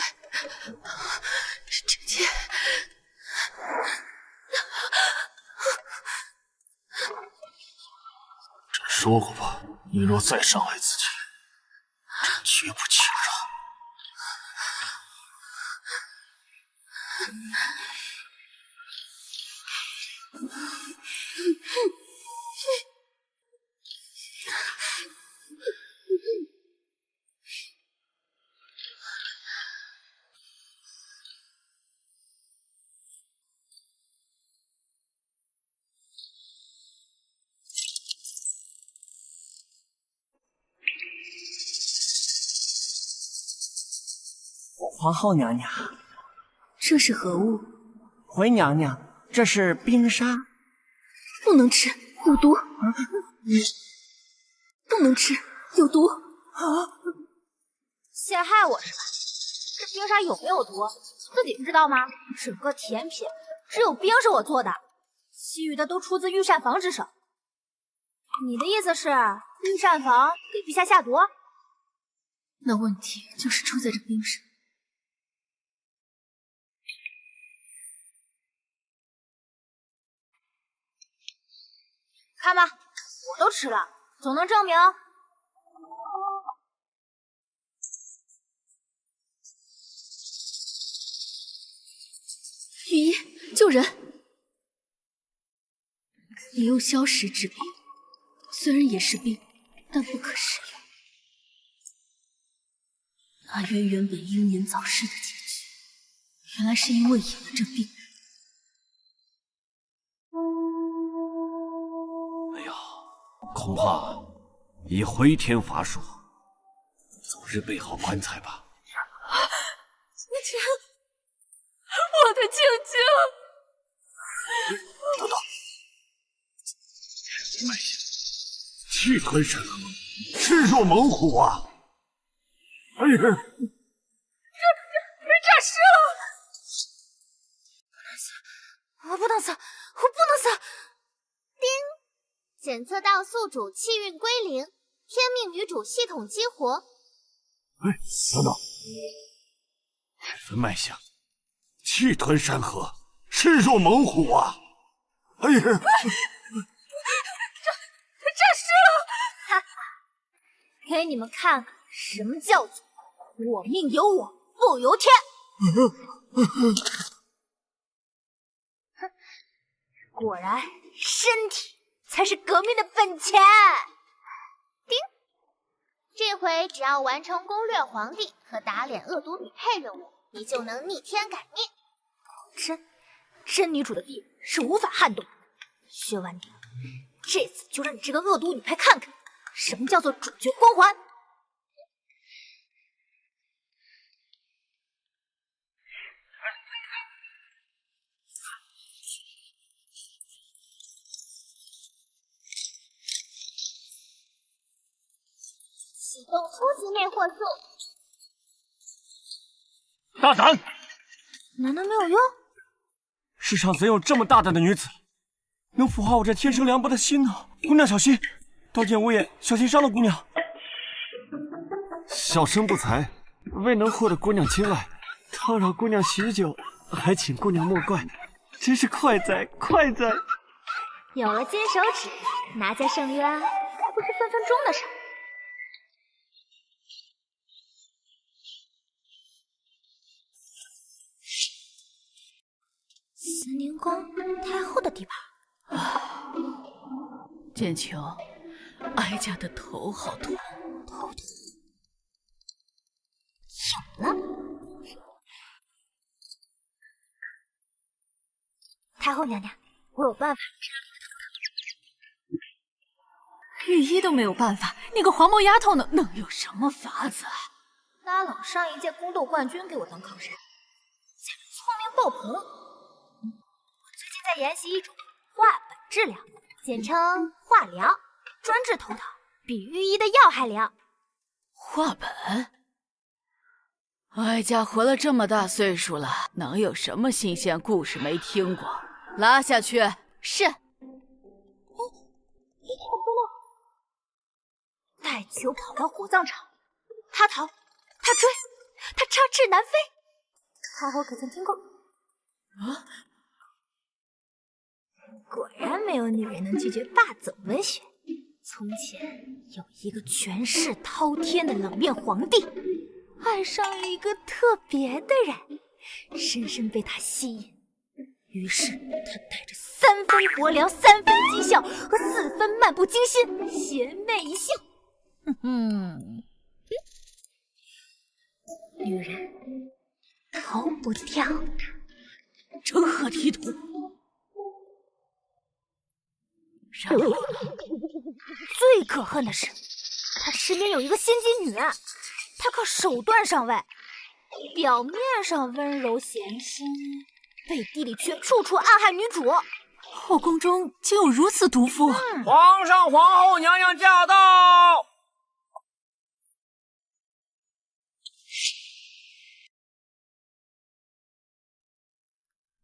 臣妾朕说过吧，你若再伤害自己，朕绝不轻饶。皇后娘娘，这是何物？回娘娘，这是冰沙，不能吃，有毒。不能吃，有毒。陷害我是吧？这冰沙有没有毒，自己不知道吗？整个甜品只有冰是我做的，其余的都出自御膳房之手。你的意思是御膳房给陛下下毒？那问题就是出在这冰上。看吧，我都吃了，总能证明。御医，救人！你用消食治病，虽然也是病，但不可食用。那渊原本英年早逝的结局，原来是因为饮了这病。恐怕以回天乏术，早日备好棺材吧。青青，我的青青！等等，脉象，气吞山河，势若猛虎啊！哎呀，人诈尸了！我不能死，我不能死！叮。检测到宿主气运归零，天命女主系统激活。哎，等等，这份脉象，气吞山河，势若猛虎啊！哎呀，诈尸了！哈哈，给你们看看什么叫做我命由我不由天。哼，果然身体才是革命的本钱。叮，这回只要完成攻略皇帝和打脸恶毒女配任务，你就能逆天改命。真女主的地位是无法撼动的。薛婉宁，这次就让你这个恶毒女配看看什么叫做主角光环。启动初级魅惑术。大胆！难道没有用？世上怎有这么大胆的女子，能腐化我这天生凉薄的心呢？姑娘小心，刀剑无眼，小心伤了姑娘。小生不才，未能获得姑娘青睐，叨扰姑娘许久，还请姑娘莫怪，真是快哉快哉！有了金手指，拿下圣渊还不是分分钟的事。慈宁宫太后的地盘。剑秋，哀家的头好痛，头疼。有了。太后娘娘，我有办法。御医都没有办法，你个黄毛丫头能有什么法子啊？拉拢上一届宫斗冠军给我当靠山，简直聪明爆棚。我最近在研习一种画本治疗，简称画疗，专治头疼，比御医的药还灵。画本？哀家活了这么大岁数了，能有什么新鲜故事没听过？拉下去。是。带球跑到火葬场，他逃，他追，他插翅难飞。太后可曾听过？啊！果然没有女人能拒绝霸总文学。从前有一个权势滔天的冷面皇帝，爱上了一个特别的人，深深被他吸引。于是他带着3分薄凉、3分讥笑和4分漫不经心，邪魅一笑。女人逃不掉的，成何体统？然后最可恨的是，他身边有一个仙姬女，她靠手段上位，表面上温柔贤淑，背地里却处处暗害女主。后宫中竟有如此毒妇！皇上、皇后娘娘驾到！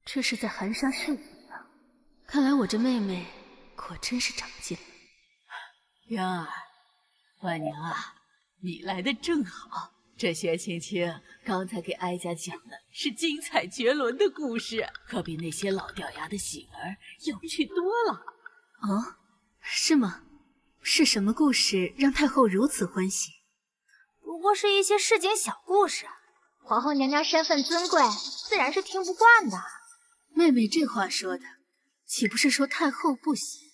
这是在含沙射影啊！看来我这妹妹果真是长进了。渊儿，婉娘啊，你来的正好。这薛青青刚才给哀家讲的是精彩绝伦的故事，可比那些老掉牙的喜儿有趣多了。哦，是吗？是什么故事让太后如此欢喜？不过是一些市井小故事，皇后娘娘身份尊贵，自然是听不惯的。妹妹这话说的，岂不是说太后不喜？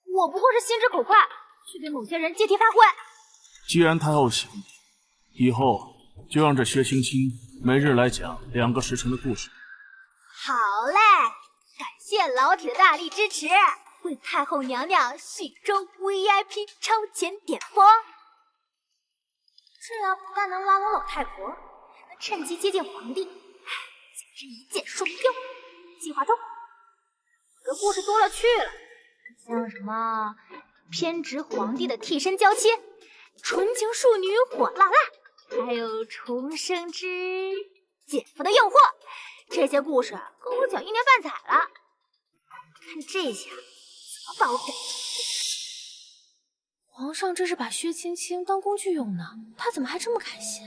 我不过是心直口快，去给某些人借题发挥。既然太后喜欢你，以后就让这薛青青每日来讲2个时辰的故事。好嘞，感谢老铁的大力支持，为太后娘娘续周 VIP 超前点播。这样不但能拉拢老太婆，还能趁机接近皇帝，简直一箭双雕。计划中，我的故事多了去了，像什么偏执皇帝的替身娇妻，纯情庶女火辣辣，还有重生之姐夫的诱惑，这些故事够我讲1年半载了。看这下怎么把我逮住？皇上这是把薛青青当工具用呢，他怎么还这么开心？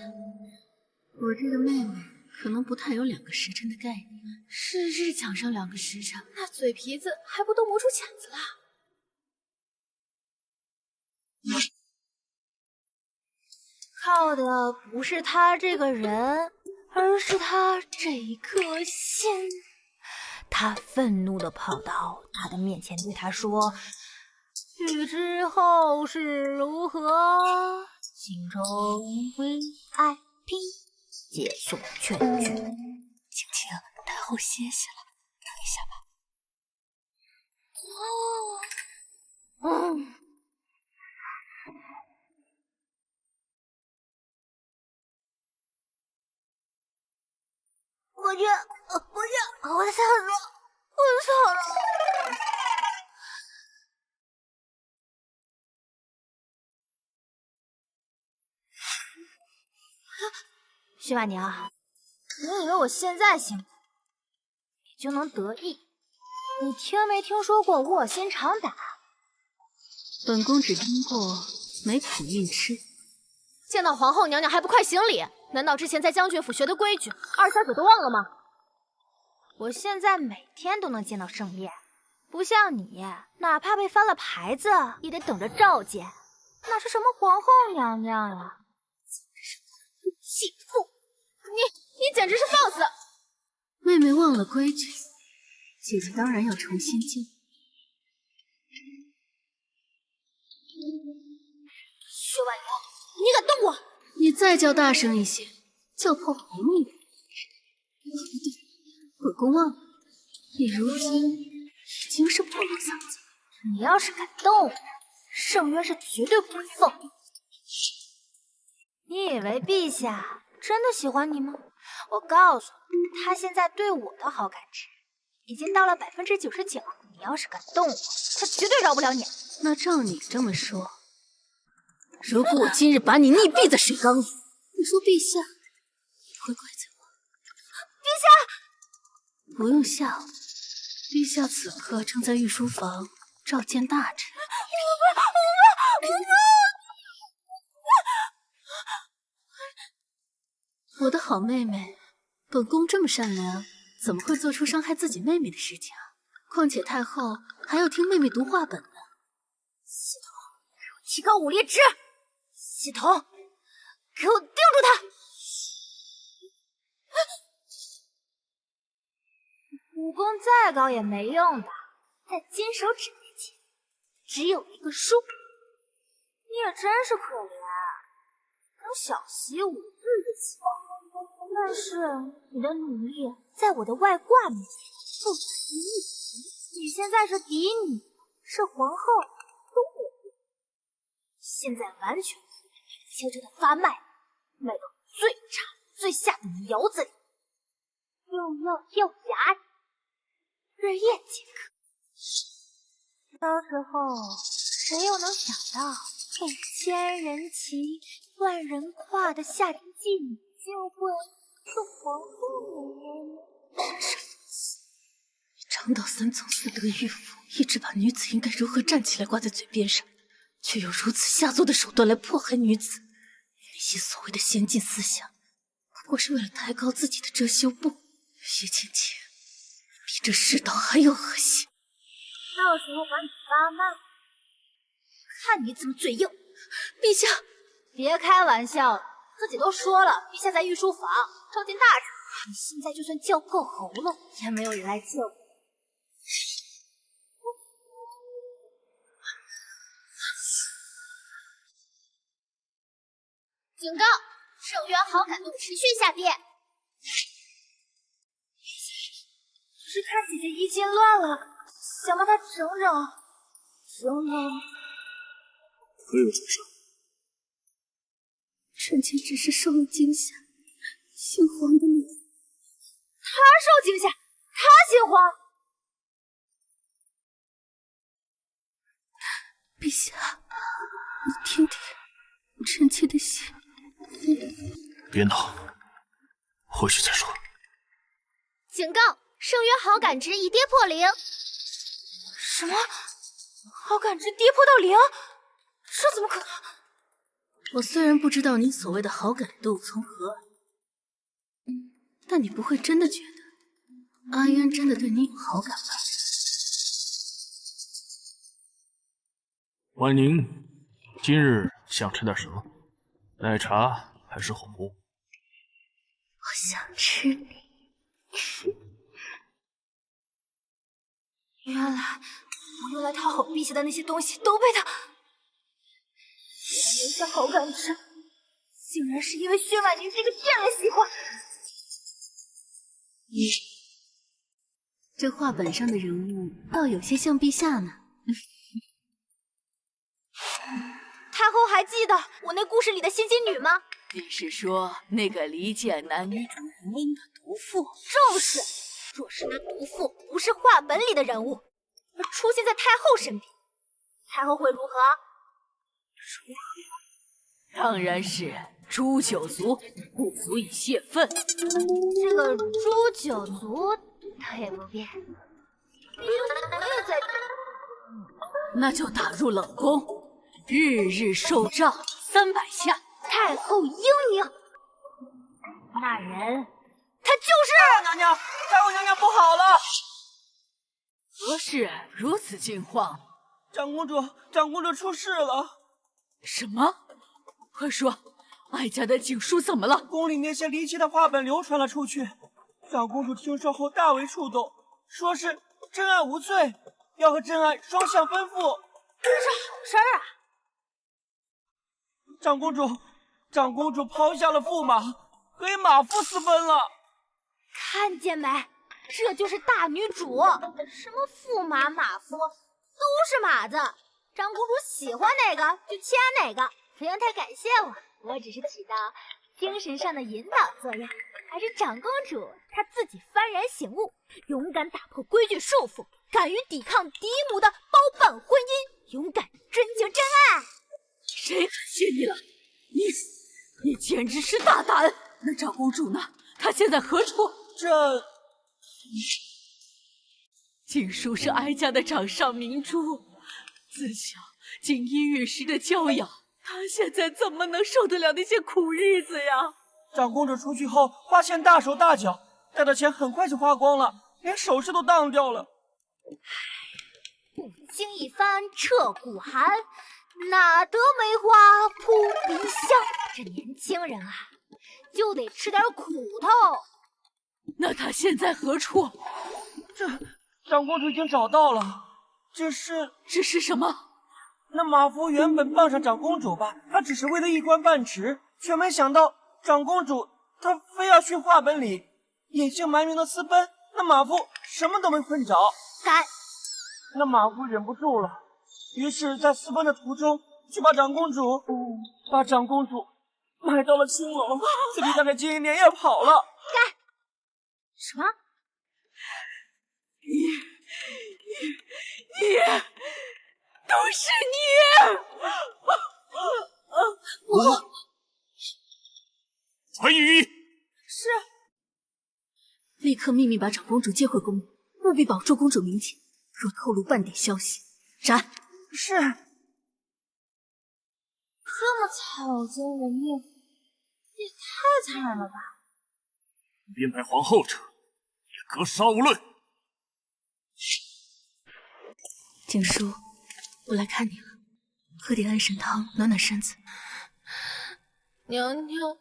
我这个妹妹可能不太有2个时辰的概念，是日讲上2个时辰，那嘴皮子还不都磨出茧子了？靠的不是他这个人，而是他这一颗心。他愤怒地跑到他的面前，对他说：“欲知后事如何，请中 VIP 解锁劝句。”青青，太后歇息了，等一下吧。我的厕所，我错了。薛婉娘，你以为我现在醒，你就能得意？你听没听说过卧薪尝胆？本宫只听过没品运吃。见到皇后娘娘还不快行礼？难道之前在将军府学的规矩，二小姐都忘了吗？我现在每天都能见到盛宴，不像你，哪怕被翻了牌子，也得等着召见。哪是什么皇后娘娘呀，简直是弃妇！你简直是放肆！妹妹忘了规矩，姐姐当然要重新教。薛婉娘，你敢动我！你再叫大声一些，叫破喉咙也。不对，本宫忘了，你如今已经是破落丧家。你要是敢动我，圣渊是绝对不会放过你。你以为陛下真的喜欢你吗？我告诉你，他现在对我的好感值已经到了99%。你要是敢动我，他绝对饶不了你。那照你这么说，如果我今日把你溺毙在水缸里，你说陛下会怪罪我？陛下，不用吓我，陛下此刻正在御书房召见大臣。我不要！我的好妹妹，本宫这么善良，怎么会做出伤害自己妹妹的事情啊？况且太后还要听妹妹读话本呢。系统，给我提高武力值！系统，给我定住他！武功再高也没用的，在金手指面前，只有一个输。你也真是可怜，能小习武日的起，但是你的努力在我的外挂面前不足一提。你现在是嫡女，是皇后，都我。现在完全悄悄的发卖，卖到最差最下等的窑子里，用药掉牙里，日夜皆可。到时候谁又能想到，被千人骑、万人跨的下级妓女，竟会是皇后呢？长岛三从四德御府一直把女子应该如何站起来挂在嘴边上，却用如此下作的手段来迫害女子。那些所谓的先进思想，不过是为了抬高自己的遮羞布。薛青青，比这世道还要恶心。到时候把你发卖，看你怎么嘴硬！陛下，别开玩笑了，自己都说了，陛下在御书房召见大臣，你现在就算叫破喉咙，也没有人来救你。警告！圣元好感度持续下跌。是他姐姐衣襟乱了，想帮她整整。可有什么事？臣妾只是受了惊吓，姓黄的女子。她受惊吓，她姓黄。陛下，你听听臣妾的心。别闹，回去再说。警告！圣约好感值已跌破0。什么？好感值跌破到0？这怎么可能？我虽然不知道你所谓的好感度从何而来，但你不会真的觉得阿渊真的对你有好感吧？婉宁，今日想吃点什么？奶茶还是火锅？我想吃你。原来我用来讨好陛下的那些东西都被他……原来留下好感值，竟然是因为薛婉宁这个贱人喜欢。这画本上的人物倒有些像陛下呢。太后还记得我那故事里的仙姬女吗？你是说那个离间男女主人翁的毒妇？正是。若是那毒妇不是画本里的人物，而出现在太后身边，太后会如何？当然是诛九族，不足以泄愤。这个诛九族倒也不变，毕竟我也在这。那就打入冷宫，日日受杖300下。太后英明，那人他就是娘娘，太后娘娘不好了！何事如此惊慌？长公主出事了！什么？快说，哀家的景书怎么了？宫里那些离奇的画本流传了出去，长公主听说后大为触动，说是真爱无罪，要和真爱双向奔赴。这是好事啊！长公主抛下了驸马，和马夫私奔了。看见没？这就是大女主，什么驸马、马夫都是马子。长公主喜欢哪个就牵哪个，不用太感谢我，我只是起到精神上的引导作用。还是长公主她自己幡然醒悟，勇敢打破规矩束缚，敢于抵抗嫡母的包办婚姻，勇敢真情真爱。谁感谢你了？你简直是大胆！那长公主呢？她现在何处？这景书是哀家的掌上明珠，自小锦衣玉食的娇养，她现在怎么能受得了那些苦日子呀？长公主出去后，发现大手大脚，带的钱很快就花光了，连首饰都当掉了。不经一番彻骨寒，哪得梅花扑鼻香？这年轻人啊，就得吃点苦头。那他现在何处？长公主已经找到了，只是什么？那马夫原本傍上长公主吧，他只是为了一官半职，却没想到长公主她非要去画本里隐姓埋名的私奔，那马夫什么都没混着。该那马夫忍不住了，于是，在私奔的途中，就把长公主卖到了青楼，自己带着金银莲叶跑了。该什么？你都是你！我传语。是。立刻秘密把长公主接回宫里，务必保住公主名节。若透露半点消息，斩！是。这么草菅人命，也太残忍了吧！编排皇后者，也格杀无论。景叔，我来看你了，喝点安神汤暖暖身子。娘娘，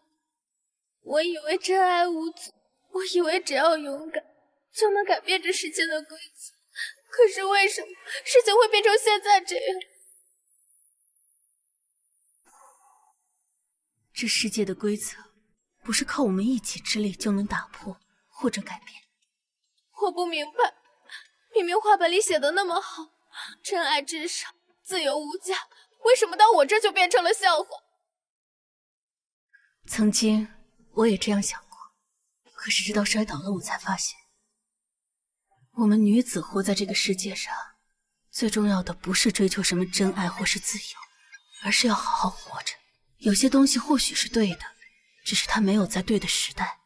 我以为真爱无阻，我以为只要勇敢就能改变这世界的规则，可是为什么事情会变成现在这样？这世界的规则不是靠我们一己之力就能打破或者改变。我不明白，明明画本里写的那么好，真爱至上，自由无价，为什么到我这就变成了笑话？曾经我也这样想过，可是直到摔倒了，我才发现，我们女子活在这个世界上，最重要的不是追求什么真爱或是自由，而是要好好活着。有些东西或许是对的，只是它没有在对的时代。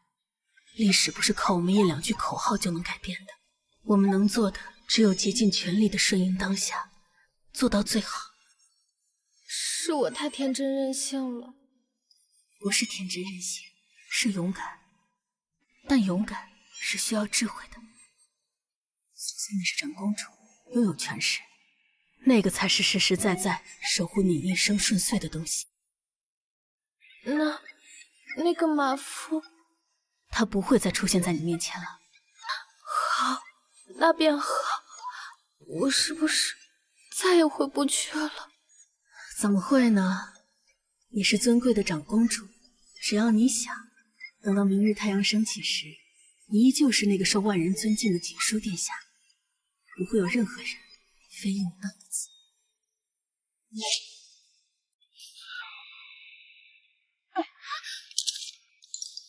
历史不是靠我们一两句口号就能改变的，我们能做的只有竭尽全力的顺应当下，做到最好。是我太天真任性了。不是天真任性，是勇敢。但勇敢是需要智慧的。现在是长公主，拥有权势，那个才是实实在在守护你一生顺遂的东西。那个马夫，他不会再出现在你面前了。好，那便好。我是不是再也回不去了？怎么会呢？你是尊贵的长公主，只要你想，等到明日太阳升起时，你依旧是那个受万人尊敬的锦书殿下，不会有任何人非议你那个字。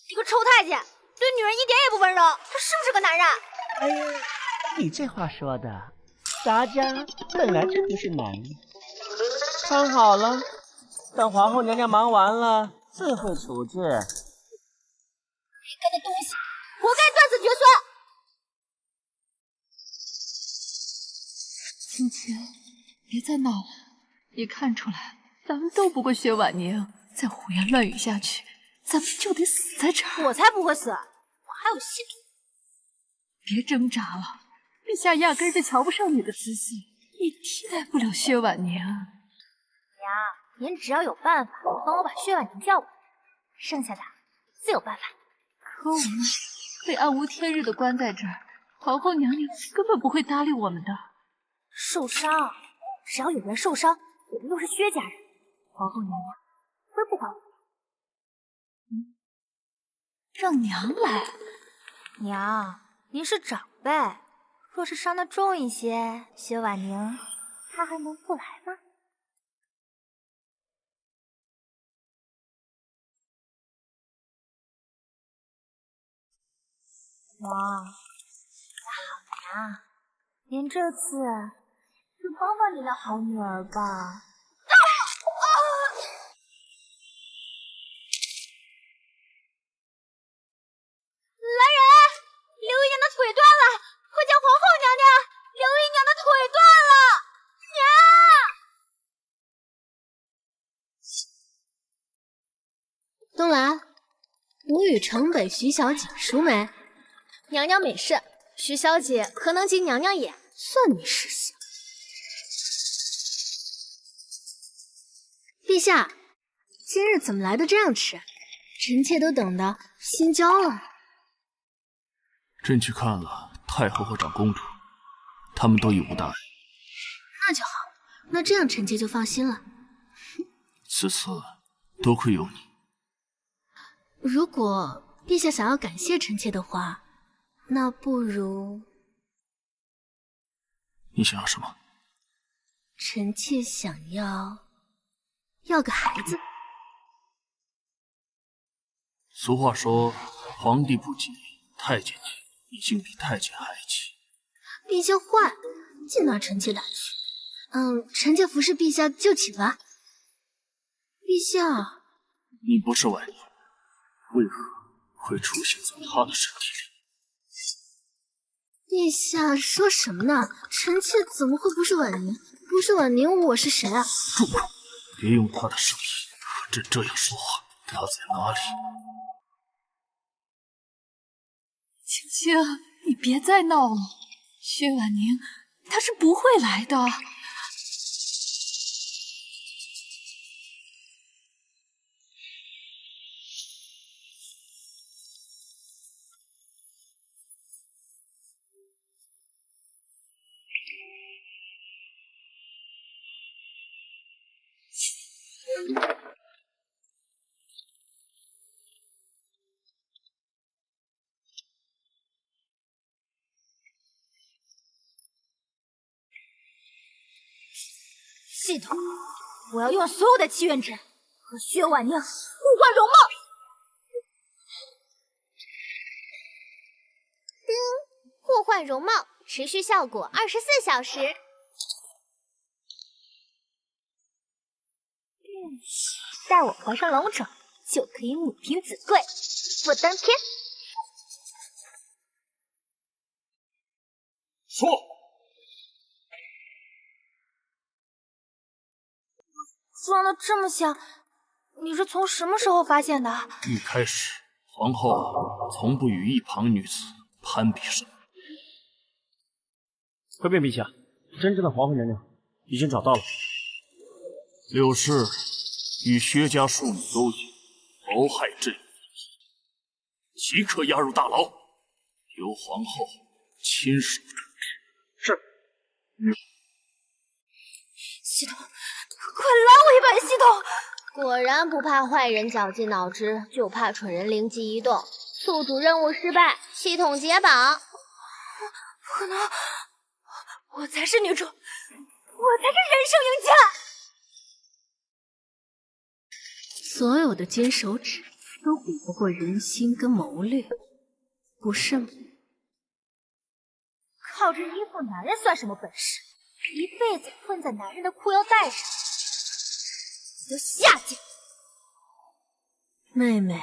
你个臭太监，对女人一点也不温柔，他是不是个男人？哎呀，你这话说的，咱家本来就不是男人。看好了，等皇后娘娘忙完了，自会处置。该的东西，活该断子绝孙！青青，别再闹了，也看出来咱们斗不过薛婉宁，再胡言乱语下去，咱们就得死在这儿。我才不会死，我还有戏图。别挣扎了，陛下压根就瞧不上你的姿色，你替代不了薛婉宁。娘，您只要有办法帮我把薛婉宁叫过来，剩下的自有办法。可我们被暗无天日的关在这儿，皇后娘娘根本不会搭理我们的。受伤，只要有人受伤，我们又是薛家人，皇后娘娘会不管我？让娘来。娘，您是长辈，若是伤得重一些，薛婉宁她还能不来吗？娘，好娘，您这次就帮帮您的好女儿吧。来人，刘姨娘的腿断了，快叫皇后娘娘！刘姨娘的腿断了，娘！东兰，你吴语城北徐小姐淑梅，娘娘美甚。徐小姐何能及娘娘也？算你识相。陛下，今日怎么来的这样迟？臣妾都等得心焦了。朕去看了太后和长公主，他们都已无大碍。那就好，那这样臣妾就放心了。此次多亏有你。如果陛下想要感谢臣妾的话，那不如……你想要什么？臣妾想要个孩子。俗话说，皇帝不急，太监急，已经比太监还急。陛下坏，尽拿臣妾打趣。臣妾服侍陛下就寝吧。陛下，你不是婉宁，为何会出现在他的身体里？陛下说什么呢？臣妾怎么会不是婉宁？不是婉宁，我是谁啊？住口！别用他的声音和朕这样说话。他在哪里？青青，你别再闹了。薛婉宁，她是不会来的。系统，我要用所有的祈愿值和薛婉宁互换容貌。互换容貌，持续效果24小时。待我怀上龙种，就可以母凭子贵，不登天。说。装的这么像，你是从什么时候发现的？一开始，皇后从不与一旁女子攀比什么。回禀陛下，真正的皇后娘娘已经找到了。柳氏与薛家庶女勾结，谋害朕，即刻押入大牢，由皇后亲手处置。是。系统，快拉我一把！系统，果然不怕坏人绞尽脑汁，就怕蠢人灵机一动。宿主任务失败，系统解绑。不可能，我才是女主，我才是人生赢家。所有的金手指都比不过人心跟谋略，不是吗？靠着依附男人算什么本事？一辈子困在男人的裤腰带上，你就下贱。妹妹，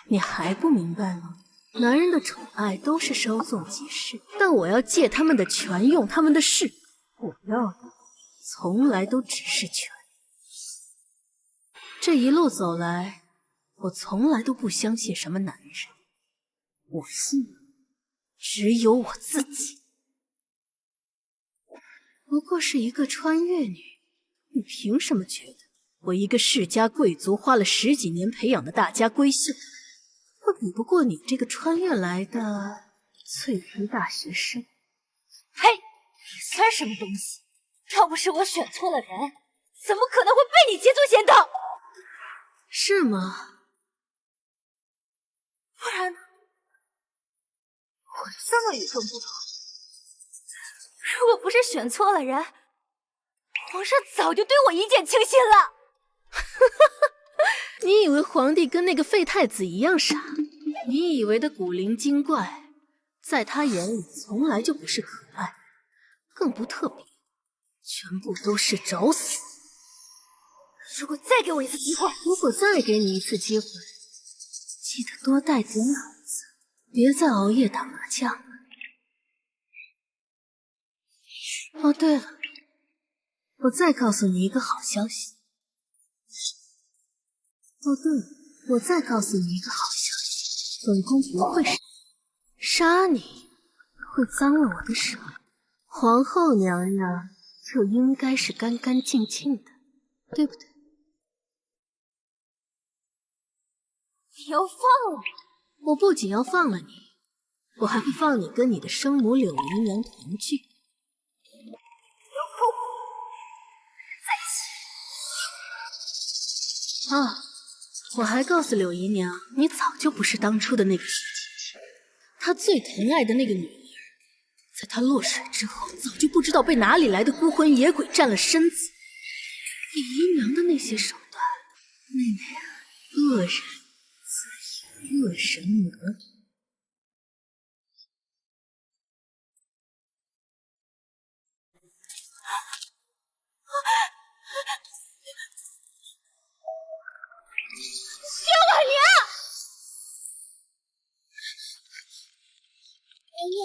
你还不明白吗？男人的宠爱都是稍纵即逝，但我要借他们的权用他们的势，我要的从来都只是权。这一路走来，我从来都不相信什么男人，我信的只有我自己。不过是一个穿越女，你凭什么觉得我一个世家贵族花了10几年培养的大家闺秀，会比不过你这个穿越来的脆皮大学生？呸！你算什么东西？要不是我选错了人，怎么可能会被你捷足先登？是吗？不然呢？我这么与众不同，如果不是选错了人，皇上早就对我一见倾心了。你以为皇帝跟那个废太子一样傻？你以为的古灵精怪，在他眼里从来就不是可爱，更不特别，全部都是找死。如果再给我一次机会，如果再给你一次机会，记得多带点脑子，别再熬夜打麻将了。哦，对了，我再告诉你一个好消息。哦，对了，我再告诉你一个好消息。本宫不会杀你，会脏了我的手。皇后娘娘就应该是干干净净的，对不对？你要放了我！我不仅要放了你，我还会放你跟你的生母柳姨娘团聚。啊，我还告诉柳姨娘，你早就不是当初的那个徐晴晴，她最疼爱的那个女儿，在她落水之后，早就不知道被哪里来的孤魂野鬼占了身子。李姨娘的那些手段，妹妹啊，恶人自有恶神魔。薛婉宁，娘娘，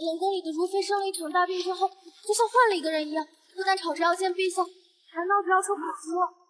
冷宫里的如妃生了一场大病之后，就像换了一个人一样，不但吵着要见陛下，还闹着要受苦刑了。